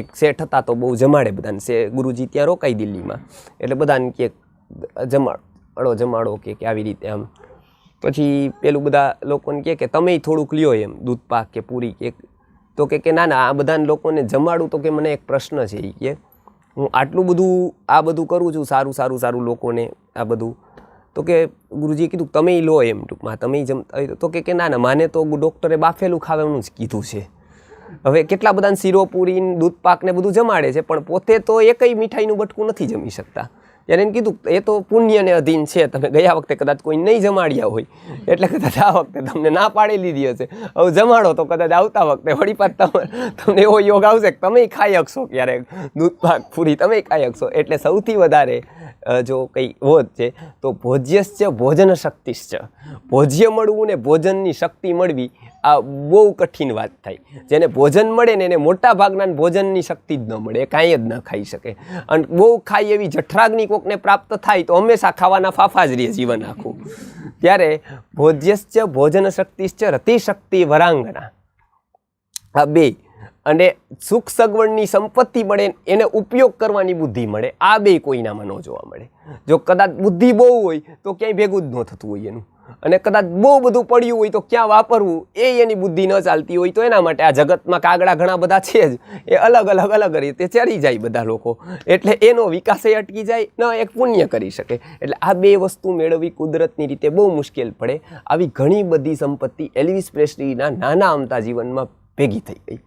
A: એક શેઠ હતા તો બહુ જમાડે બધાને, ગુરુજી ત્યાં રોકાઈ દિલ્હીમાં, એટલે બધાને કે જમાડો કે આવી રીતે આમ. પછી પેલું બધા લોકોને કે તમે થોડુંક લ્યો એમ દૂધપાક કે પૂરી કે, તો કે ના ના, આ બધા લોકોને જમાડું તો કે મને એક પ્રશ્ન છે એ કે હું આટલું બધું આ બધું કરું છું, સારું લોકોને આ બધું, તો કે ગુરુજીએ કીધું તમે લો એમ ટૂંકમાં, તમે જમતા હોય તો કે ના ના, માને તો ડૉક્ટરે બાફેલું ખાવાનું જ કીધું છે. હવે કેટલા બધાને શીરો પૂરી દૂધપાક ને બધું જમાડે છે, પણ પોતે તો એકય મીઠાઈનું બટકું નથી જમી શકતા. ત્યારે એને કીધું એ તો પુણ્યને અધીન છે, તમે ગયા વખતે કદાચ કોઈ નહીં જમાડ્યા હોય, એટલે કદાચ આ વખતે તમને ના પાડી લીધી હશે, હવે જમાડો તો કદાચ આવતા વખતે વળી પાછ તમને એવો યોગ આવશે કે તમે ખાઈ શકશો, ક્યારેક દૂધપાક પૂરી તમે ખાઈ શકશો. એટલે સૌથી વધારે જો કંઈ હોત છે તો ભોજ્યશ્ચ ભોજન શક્તિશ્ચ, ભોજ્ય મળવું ને ભોજનની શક્તિ મળવી, આ બહુ કઠિન વાત થાય. જેને ભોજન મળે ને એને મોટા ભાગના ભોજનની શક્તિ જ ન મળે, એ કાંઈ જ ન ખાઈ શકે. અને બહુ ખાઈ એવી જઠરાગ્નિ કોકને પ્રાપ્ત થાય તો હંમેશા ખાવાના ફાફા જ રહે જીવન આખું. ત્યારે ભોજ્યશ્ચ ભોજન શક્તિશ્ચ રતિશક્તિ વરાંગના, આ બે, અને સુખ સગવડની સંપત્તિ મળે, એને ઉપયોગ કરવાની બુદ્ધિ મળે, આ બે કોઈનામાં ન જોવા મળે. જો કદાચ બુદ્ધિ બહુ હોય તો ક્યાંય ભેગું જ ન થતું હોય એનું, અને કદાચ બહુ બધું પડ્યું હોય તો ક્યાં વાપરવું એ એની બુદ્ધિ ન ચાલતી હોય, તો એના માટે આ જગતમાં કાગડા ઘણા બધા છે જ, એ અલગ રીતે ચડી જાય બધા લોકો, એટલે એનો વિકાસ એ અટકી જાય, ન એક પુણ્ય કરી શકે. એટલે આ બે વસ્તુ મેળવવી કુદરતની રીતે બહુ મુશ્કેલ પડે. આવી ઘણી બધી સંપત્તિ એલ્વિસ પ્રેસ્લીના નાના અમતા જીવનમાં ભેગી થઈ ગઈ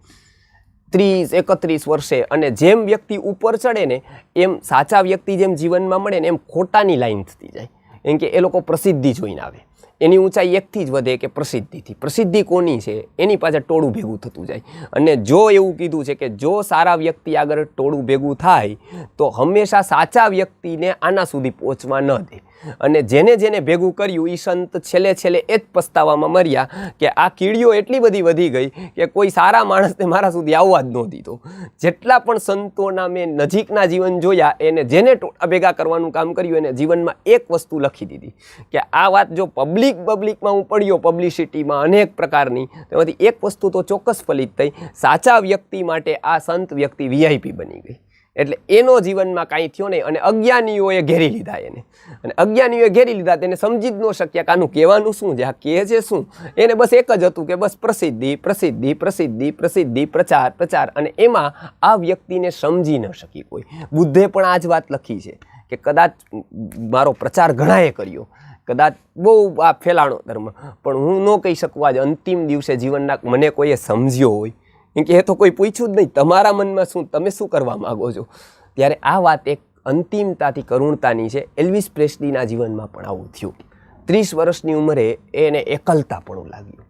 A: 30-31 વર્ષે. અને જેમ વ્યક્તિ ઉપર ચડે ને એમ સાચા વ્યક્તિ જેમ જીવનમાં મળે ને એમ ખોટાની લાઈન થતી જાય, એમ કે એ લોકો પ્રસિદ્ધિ જોઈને આવે. એની ઊંચાઈ એકથી જ વધે કે પ્રસિદ્ધિથી. પ્રસિદ્ધિ કોની છે એની પાછળ ટોળું ભેગું થતું જાય. અને જો એવું કીધું છે કે જો સારા વ્યક્તિ આગળ ટોળું ભેગું થાય તો હંમેશા સાચા વ્યક્તિને આના સુધી પહોંચવા ન દે. અને જેને જેને ભેગું કર્યું એ સંત છેલ્લે છેલ્લે એ જ પસ્તાવામાં મર્યા કે આ કીડીઓ એટલી બધી વધી ગઈ કે કોઈ સારા માણસને મારા સુધી આવવા જ ન દીધો. જેટલા પણ સંતોના મેં નજીકના જીવન જોયા એને જેને ટોળા ભેગા કરવાનું કામ કર્યું એને જીવનમાં એક વસ્તુ લખી દીધી કે આ વાત જો પબ્લિકમાં હું પડ્યો, પબ્લિસિટીમાં અનેક પ્રકારની, તેમાંથી એક વસ્તુ તો ચોક્કસ ફલિત થઈ. સાચા વ્યક્તિ માટે આ સંત વ્યક્તિ VIP બની ગઈ. એટલે એનો જીવનમાં કાંઈ થયો નહીં અને અજ્ઞાનીઓએ ઘેરી લીધા એને. અને અજ્ઞાનીઓએ ઘેરી લીધા તેને સમજી જ ન શક્યા કે આનું કહેવાનું શું છે, આ કહે છે શું. એને બસ એક જ હતું કે બસ પ્રસિદ્ધિ પ્રસિદ્ધિ પ્રસિદ્ધિ પ્રસિદ્ધિ, પ્રચાર પ્રચાર. અને એમાં આ વ્યક્તિને સમજી ન શકી કોઈ. બુદ્ધે પણ આ જ વાત લખી છે કે કદાચ મારો પ્રચાર ઘણાએ કર્યો, કદાચ બહુ આ ફેલાણો ધર્મ, પણ હું ન કહી શકું આજ અંતિમ દિવસે જીવનના મને કોઈએ સમજ્યો હોય. કેમ કે એ તો કોઈ પૂછ્યું જ નહીં તમારા મનમાં શું, તમે શું કરવા માગો છો. ત્યારે આ વાત એક અંતિમતાથી કરુણતાની છે. એલ્વિસ પ્રેસ્લીના જીવનમાં પણ આવું થયું. 30 વર્ષની ઉંમરે એને એકલતા પણ લાગ્યું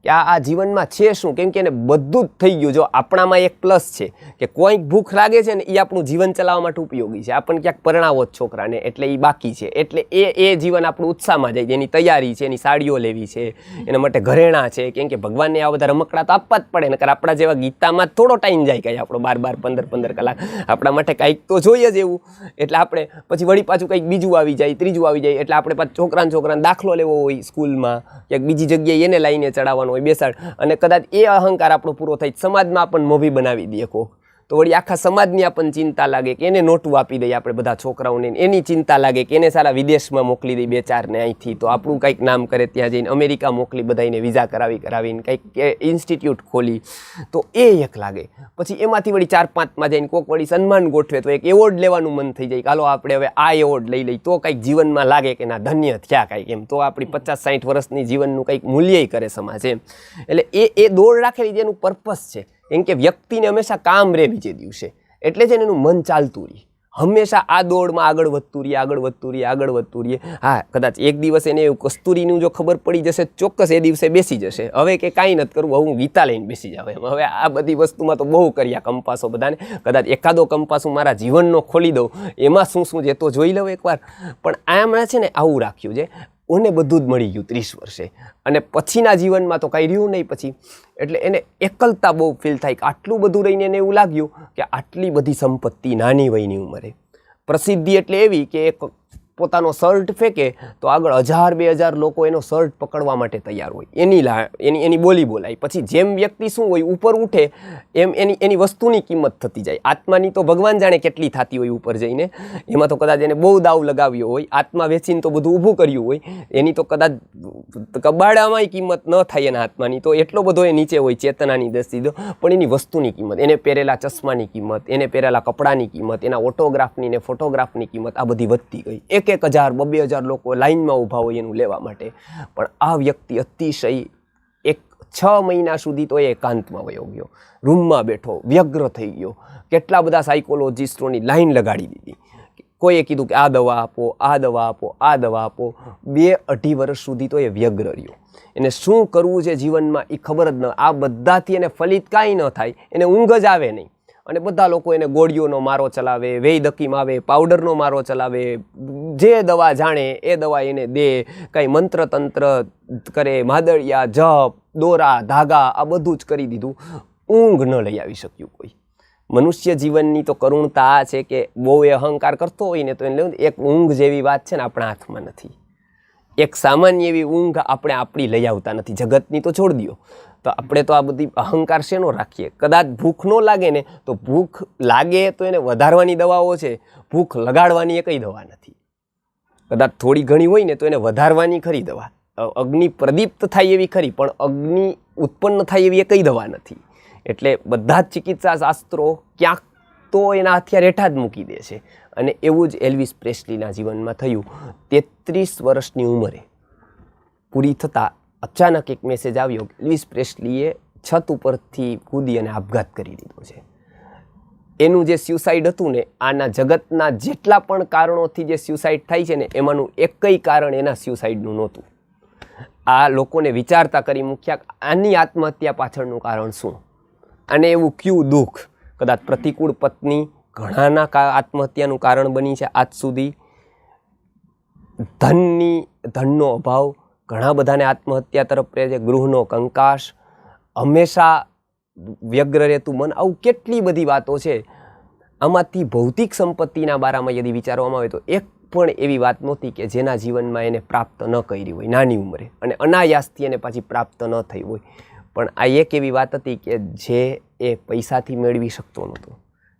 A: કે આ જીવનમાં છે શું. કેમ કે એને બધું જ થઈ ગયું. જો આપણામાં એક પ્લસ છે કે કોઈક ભૂખ લાગે છે ને એ આપણું જીવન ચલાવવા માટે ઉપયોગી છે. આપણને ક્યાંક પરણાવો છોકરાને એટલે એ બાકી છે, એટલે એ જીવન આપણું ઉત્સાહમાં જાય. એની તૈયારી છે, એની સાડીઓ લેવી છે, એના માટે ઘરેણાં છે. કેમ કે ભગવાનને આ બધા રમકડા તો આપવા જ પડે. નકર આપણા જેવા ગીતામાં થોડો ટાઈમ જાય કાંઈ આપણો 12 15 કલાક આપણા માટે કાંઈક તો જોઈએ જ એવું. એટલે આપણે પછી વળી પાછું કંઈક બીજું આવી જાય, ત્રીજું આવી જાય. એટલે આપણે પાછું છોકરાને દાખલો લેવો હોય સ્કૂલમાં, ક્યાંક બીજી જગ્યાએ એને લઈને ચડાવવાનો બેસાડ. અને કદાચ એ અહંકાર આપણો પૂરો થાય સમાજમાં આપણને મોભી બનાવી દે કોક, તો વળી આખા સમાજની આપણને ચિંતા લાગે કે એને નોટું આપી દઈએ આપણે બધા છોકરાઓને. એની ચિંતા લાગે કે એને સારા વિદેશમાં મોકલી દઈએ 2-4 અહીંથી, તો આપણું કંઈક નામ કરે. ત્યાં જઈને અમેરિકા મોકલી બધાને વિઝા કરાવીને કંઈક ઇન્સ્ટિટ્યૂટ ખોલી, તો એ એક લાગે. પછી એમાંથી વળી 4-5માં જઈને કોક વળી સન્માન ગોઠવે તો એક એવોર્ડ લેવાનું મન થઈ જાય. ચાલો આપણે હવે આ એવોર્ડ લઈ લઈ, તો કંઈક જીવનમાં લાગે કે ના ધન્ય થયા કાંઈક એમ. તો આપણી 50-60 વર્ષની જીવનનું કંઈક મૂલ્ય કરે સમાજ એમ. એટલે એ દોડ રાખેલી જેનું પર્પસ છે. કેમ કે વ્યક્તિને હંમેશા કામ રહે બીજે દિવસે, એટલે જ એનું મન ચાલતું રહે. હંમેશા આ દોડમાં આગળ વધતું રહીએ. હા, કદાચ એક દિવસ એને એવું કસ્તુરીનું જો ખબર પડી જશે ચોક્કસ એ દિવસે બેસી જશે. હવે કે કાંઈ નથી કરવું, હવે હું ગીતા લઈને બેસી જાવ એમ. હવે આ બધી વસ્તુમાં તો બહુ કર્યા કંપાસો બધાને. કદાચ એકાદો કંપાસ હું મારા જીવનનો ખોલી દઉં, એમાં શું શું છે તો જોઈ લઉં એકવાર. પણ આમણે છે ને આવું રાખ્યું છે. ઓને બધું જ મળી ગયું 30 વર્ષે, અને પછીના જીવનમાં તો કાંઈ રહ્યું નહીં પછી. એટલે એને એકલતા બહુ ફીલ થાય કે આટલું બધું રહીને એને એવું લાગ્યું કે આટલી બધી સંપત્તિ નાની વયની ઉંમરે. પ્રસિદ્ધિ એટલે એવી કે એક પોતાનો શર્ટ ફેંકે તો આગળ 1000-2000 લોકો એનો શર્ટ પકડવા માટે તૈયાર હોય. એની બોલી બોલાય. પછી જેમ વ્યક્તિ શું હોય ઉપર ઉઠે એમ એની વસ્તુની કિંમત થતી જાય. આત્માની તો ભગવાન જાણે કેટલી થતી હોય ઉપર જઈને. એમાં તો કદાચ એને બહુ દાવ લગાવ્યો હોય, આત્મા વેચીને તો બધું ઊભું કર્યું હોય. એની તો કદાચ કબાડામાંય કિંમત ન થાય એના આત્માની, તો એટલો બધો એ નીચે હોય ચેતનાની દૃષ્ટિએ. પણ એની વસ્તુની કિંમત, એને પહેરેલા ચશ્માની કિંમત, એને પહેરેલા કપડાની કિંમત, એના ઓટોગ્રાફની ને ફોટોગ્રાફની કિંમત, આ બધી વધતી ગઈ. 1000-2000 લોકો લાઈનમાં ઊભા હોય એનું લેવા માટે. પણ આ વ્યક્તિ અતિશય 6 મહિના સુધી તો એ એકાંતમાં વયો ગયો, રૂમમાં બેઠો, વ્યગ્ર થઈ ગયો. કેટલા બધા સાયકોલોજિસ્ટોની લાઈન લગાડી દીધી. કોઈએ કીધું કે આ દવા આપો, આ દવા આપો, આ દવા આપો. 2-2.5 વર્ષ સુધી તો એ વ્યગ્ર રહ્યો. એને શું કરવું છે જીવનમાં એ ખબર જ ન. આ બધાથી એને ફલિત કાંઈ ન થાય, એને ઊંઘ જ આવે નહીં. અને બધા લોકો એને ગોળીઓનો મારો ચલાવે, વૈદકીમ આવે, પાવડરનો મારો ચલાવે, જે દવા જાણે એ દવા એને દે. કાંઈ મંત્ર તંત્ર કરે, માદળિયા, જપ, દોરા, ધાગા, આ બધું જ કરી દીધું. ઊંઘ ન લઈ આવી શક્યું કોઈ. મનુષ્ય જીવનની તો કરુણતા આ છે કે બહુ એ અહંકાર કરતો હોય ને તો એને લેવું, એક ઊંઘ જેવી વાત છે ને આપણા હાથમાં નથી. એક સામાન્ય એવી ઊંઘ આપણે આપણી લઈ આવતા નથી. જગતની તો છોડ દો, તો આપણે તો આ બધી અહંકાર શેનો રાખીએ. કદાચ ભૂખ ન લાગે ને તો ભૂખ લાગે તો એને વધારવાની દવાઓ છે, ભૂખ લગાડવાની એ કઈ દવા નથી. કદાચ થોડી ઘણી હોય ને તો એને વધારવાની ખરી દવા. અગ્નિ પ્રદીપ્ત થાય એવી ખરી, પણ અગ્નિ ઉત્પન્ન થાય એવી એ કઈ દવા નથી. એટલે બધા જ ચિકિત્સા શાસ્ત્રો ક્યાંક તો એના હથિયાર હેઠા જ મૂકી દે છે. અને એવું જ એલ્વિસ પ્રેસ્લીના જીવનમાં થયું. 33 વર્ષની ઉંમરે પૂરી થતાં અચાનક એક મેસેજ આવ્યો. એલ્વિસ પ્રેસ્લીએ છત ઉપરથી કૂદી અને આપઘાત કરી દીધો છે. એનું જે સ્યુસાઇડ હતું ને, આના જગતના જેટલા પણ કારણોથી જે સ્યુસાઇડ થાય છે ને, એમાંનું એકય કારણ એના સ્યુસાઇડનું નહોતું. આ લોકોને વિચારતા કરી મૂક્યા આની આત્મહત્યા પાછળનું કારણ શું, અને એવું કયું દુઃખ, કદાચ પ્રતિકૂળ પત્ની ઘણાના આત્મહત્યાનું કારણ બની છે આજ સુધી, ધનનો અભાવ ઘણા બધાને આત્મહત્યા તરફ પ્રેરે છે, ગૃહનો કંકાસ, હંમેશા વ્યગ્ર રહેતું મન, આવું કેટલી બધી વાતો છે. આમાંથી ભૌતિક સંપત્તિના બારામાં યદિ વિચારવામાં આવે તો એક પણ એવી વાત નહોતી કે જેના જીવનમાં એને પ્રાપ્ત ન કરી હોય નાની ઉંમરે, અને અનાયાસથી એને પાછી પ્રાપ્ત ન થઈ હોય. પણ આ એક એવી વાત હતી કે જે એ પૈસાથી મેળવી શકતો નહોતો,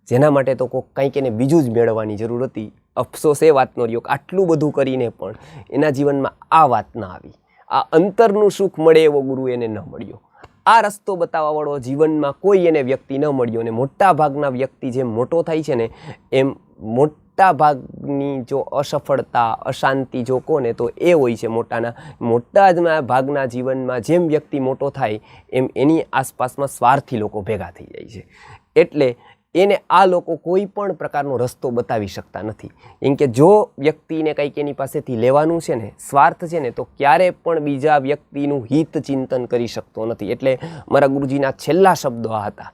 A: જેના માટે તો કંઈક એને બીજું જ મેળવવાની જરૂર હતી. અફસોસ એ વાતનો રહ્યો કે આટલું બધું કરીને પણ એના જીવનમાં આ વાત ના આવી, આ અંતરનું સુખ મળે એવો ગુરુ એને ન મળ્યો, આ રસ્તો બતાવવાવાળો જીવનમાં કોઈ એને વ્યક્તિ ન મળ્યો. અને મોટા ભાગના વ્યક્તિ જેમ મોટો થાય છે ને એમ મોટા ભાગની જો અસફળતા, અશાંતિ જો કોને તો એ હોય છે મોટા ભાગના જીવનમાં જેમ વ્યક્તિ મોટો થાય એમ એની આસપાસમાં સ્વાર્થી લોકો ભેગા થઈ જાય છે. એટલે એને આ લોકો કોઈ પણ પ્રકારનો રસ્તો બતાવી શકતા નથી. એમ કે જો વ્યક્તિને કંઈક એની પાસેથી લેવાનું છે ને, સ્વાર્થ છે ને, તો ક્યારે પણ બીજા વ્યક્તિનું હિત ચિંતન કરી શકતો નથી. એટલે મારા ગુરુજીના છેલ્લા શબ્દો આ હતા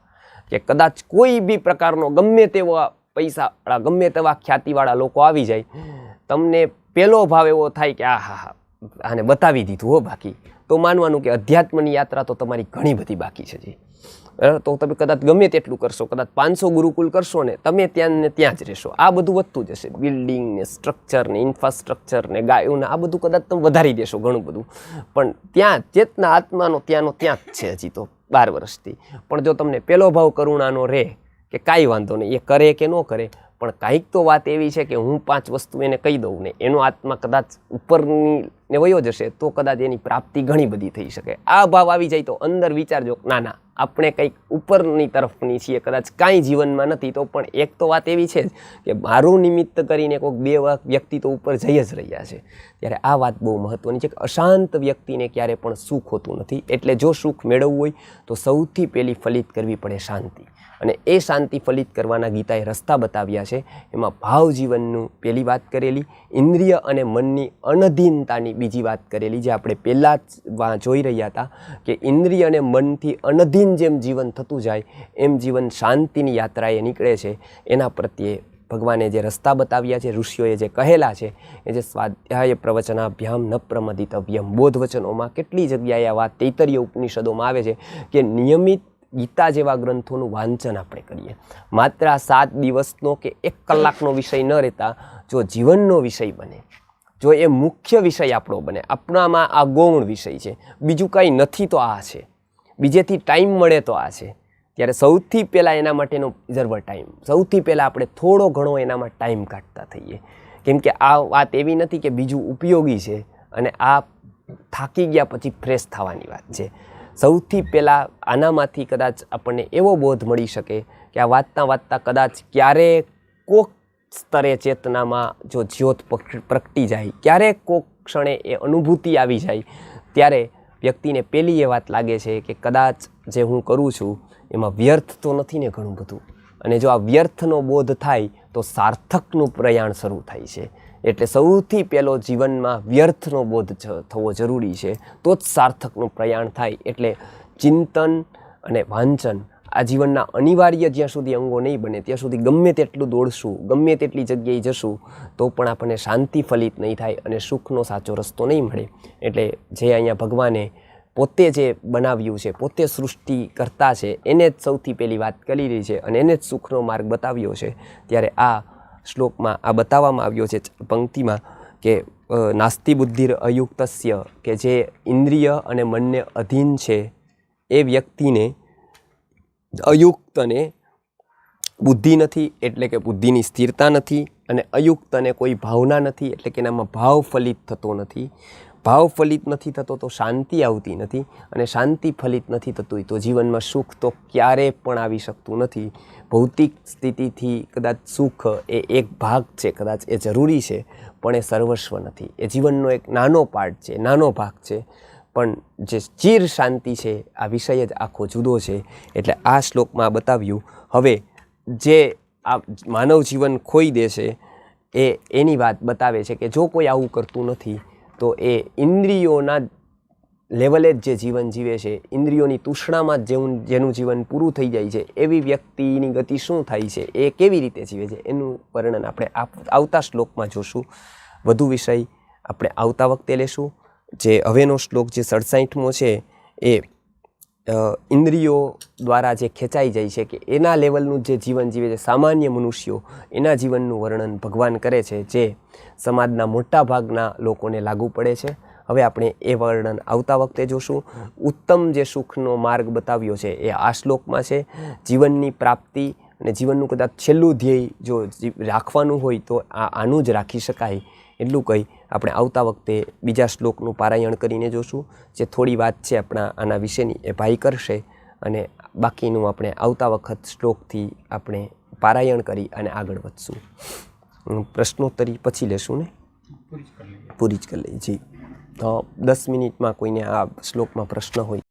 A: કે કદાચ કોઈ બી પ્રકારનો ગમે તેવા પૈસાવાળા, ગમે તેવા ખ્યાતિવાળા લોકો આવી જાય, તમને પહેલો ભાવ એવો થાય કે આને બતાવી દીધું હો, બાકી તો માનવાનું કે અધ્યાત્મની યાત્રા તો તમારી ઘણી બધી બાકી છે જી. તો તમે કદાચ ગમે તેટલું કરશો, કદાચ 500 ગુરુકુલ કરશો ને તમે ત્યાં ને ત્યાં જ રહેશો. આ બધું વધતું જશે, બિલ્ડિંગ ને સ્ટ્રક્ચર ને ઇન્ફ્રાસ્ટ્રક્ચર ને ગાયોને આ બધું કદાચ તમે વધારી દેશો ઘણું બધું, પણ ત્યાં ચેતના આત્માનો ત્યાંનો ત્યાં જ છે હજી તો 12 વર્ષથી. પણ જો તમને પેલો ભાવ કરુણાનો રહે કે કાંઈ વાંધો નહીં, એ કરે કે ન કરે, પણ કાંઈક તો વાત એવી છે કે હું 5 વસ્તુ એને કહી દઉં ને એનો આત્મા કદાચ ઉપરની ને વયો જશે તો કદાચ એની પ્રાપ્તિ ઘણી બધી થઈ શકે. આ ભાવ આવી જાય તો અંદર વિચારજો, ના આપણે કંઈક ઉપરની તરફની છીએ, કદાચ કાંઈ જીવનમાં નથી તો પણ એક તો વાત એવી છે જ કે મારું નિમિત્ત કરીને કોઈક 2 વ્યક્તિ તો ઉપર જઈ જ રહ્યા છે. ત્યારે આ વાત બહુ મહત્ત્વની છે કે અશાંત વ્યક્તિને ક્યારે પણ સુખ હોતું નથી. એટલે જો સુખ મેળવવું હોય તો સૌથી પહેલી ફલિત કરવી પડે શાંતિ, અને એ શાંતિ ફલિત કરવાના ગીતાએ રસ્તા બતાવ્યા છે. એમાં ભાવ જીવનનું પહેલી વાત કરેલી, ઇન્દ્રિય અને મનની અનધીનતાની બીજી વાત કરેલી, જે આપણે પહેલાં જ જોઈ રહ્યા હતા કે ઇન્દ્રિય અને મનથી અનધીન જેમ જીવન થતું જાય એમ જીવન શાંતિની યાત્રાએ નીકળે છે. એના પ્રત્યે ભગવાને જે રસ્તા બતાવ્યા છે, ઋષિઓએ જે કહેલા છે, એ જે સ્વાધ્યાય પ્રવચનાભ્યામ ન પ્રમદિતવ્યમ, બોધ વચનોમાં કેટલી જગ્યાએ આ વાત તૈતરીય ઉપનિષદોમાં આવે છે કે નિયમિત ગીતા જેવા ગ્રંથોનું વાંચન આપણે કરીએ. માત્ર 7 દિવસનો કે 1 કલાકનો વિષય ન રહેતા જો જીવનનો વિષય બને, જો એ મુખ્ય વિષય આપણો બને, આપણામાં આ ગૌણ વિષય છે, બીજું કાંઈ નથી તો આ છે, બીજેથી ટાઈમ મળે તો આ છે, ત્યારે સૌથી પહેલાં એના માટેનો રિઝર્વ ટાઈમ, સૌથી પહેલાં આપણે થોડો ઘણો એનામાં ટાઈમ કાઢતા થઈએ. કેમ કે આ વાત એવી નથી કે બીજું ઉપયોગી છે અને આ થાકી ગયા પછી ફ્રેશ થવાની વાત છે. સૌથી પહેલાં આનામાંથી કદાચ આપણને એવો બોધ મળી શકે કે આ વાંચતા કદાચ ક્યારેક કોક સ્તરે ચેતનામાં જો જ્યોત પ્રગટી જાય, ક્યારેક કોક ક્ષણે એ અનુભૂતિ આવી જાય, ત્યારે વ્યક્તિને પહેલી એ વાત લાગે છે કે કદાચ જે હું કરું છું એમાં વ્યર્થ તો નથી ને ઘણું બધું. અને જો આ વ્યર્થનો બોધ થાય તો સાર્થકનું પ્રયાણ શરૂ થાય છે. એટલે સૌથી પહેલો જીવનમાં વ્યર્થનો બોધ થવો જરૂરી છે, તો જ સાર્થકનું પ્રયાણ થાય. એટલે ચિંતન અને વાંચન આ જીવનના અનિવાર્ય જ્યાં સુધી અંગો નહીં બને ત્યાં સુધી ગમે તેટલું દોડશું, ગમે તેટલી જગ્યાએ જશું તો પણ આપણને શાંતિ ફલિત નહીં થાય અને સુખનો સાચો રસ્તો નહીં મળે. એટલે જે અહીંયા ભગવાને પોતે જે બનાવ્યું છે, પોતે સૃષ્ટિ કરતા છે, એને જ સૌથી પહેલી વાત કરી રહી છે અને એને જ સુખનો માર્ગ બતાવ્યો છે. ત્યારે આ શ્લોકમાં આ બતાવવામાં આવ્યો છે પંક્તિમાં કે નાસ્તિ બુદ્ધિર અયુક્તસ્ય, કે જે ઇન્દ્રિય અને મનને અધીન છે એ વ્યક્તિને અયુક્તને બુદ્ધિ નથી, એટલે કે બુદ્ધિની સ્થિરતા નથી, અને અયુક્તને કોઈ ભાવના નથી, એટલે કે એનામાં ભાવ ફલિત થતો નથી. ભાવ ફલિત નથી થતો તો શાંતિ આવતી નથી, અને શાંતિ ફલિત નથી થતું તો જીવનમાં સુખ તો ક્યારેય પણ આવી શકતું નથી. ભૌતિક સ્થિતિથી કદાચ સુખ એ એક ભાગ છે, કદાચ એ જરૂરી છે, પણ એ સર્વસ્વ નથી. એ જીવનનો એક નાનો પાર્ટ છે, નાનો ભાગ છે, પણ જે ચિર શાંતિ છે આ વિષય જ આખો જુદો છે. એટલે આ શ્લોકમાં બતાવ્યું. હવે જે આ માનવ જીવન ખોઈ દેશે એની વાત બતાવે છે કે જો કોઈ આવું કરતું નથી તો એ ઇન્દ્રિયોના લેવલે જ જે જીવન જીવે છે, ઇન્દ્રિયોની તૃષ્ણામાં જ જેનું જીવન પૂરું થઈ જાય છે, એવી વ્યક્તિની ગતિ શું થાય છે, એ કેવી રીતે જીવે છે, એનું વર્ણન આપણે આવતા શ્લોકમાં જોશું. વધુ વિષય આપણે આવતા વખતે લેશું. જે હવેનો શ્લોક જે 67મો છે એ ઇન્દ્રિયો દ્વારા જે ખેંચાઈ જાય છે કે એના લેવલનું જે જીવન જીવે છે સામાન્ય મનુષ્યો, એના જીવનનું વર્ણન ભગવાન કરે છે, જે સમાજના મોટા ભાગના લોકોને લાગુ પડે છે. હવે આપણે એ વર્ણન આવતા વખતે જોશું. ઉત્તમ જે સુખનો માર્ગ બતાવ્યો છે એ આ શ્લોકમાં છે. જીવનની પ્રાપ્તિ અને જીવનનું કદાચ છેલ્લું ધ્યેય જો રાખવાનું હોય તો આનું જ રાખી શકાય, એટલું કહી આપણે આવતા વખતે બીજા શ્લોકનું પારાયણ કરીને જોશું. જે થોડી વાત છે આપણા આના વિશેની એ ભાઈ કરશે, અને બાકીનું આપણે આવતા વખત શ્લોકથી આપણે પારાયણ કરી અને આગળ વધશું. પ્રશ્નોત્તરી પછી લેશું ને? પૂરી જ કરી લઈએ. જી, તો 10 મિનિટમાં કોઈને આ શ્લોકમાં પ્રશ્ન હોય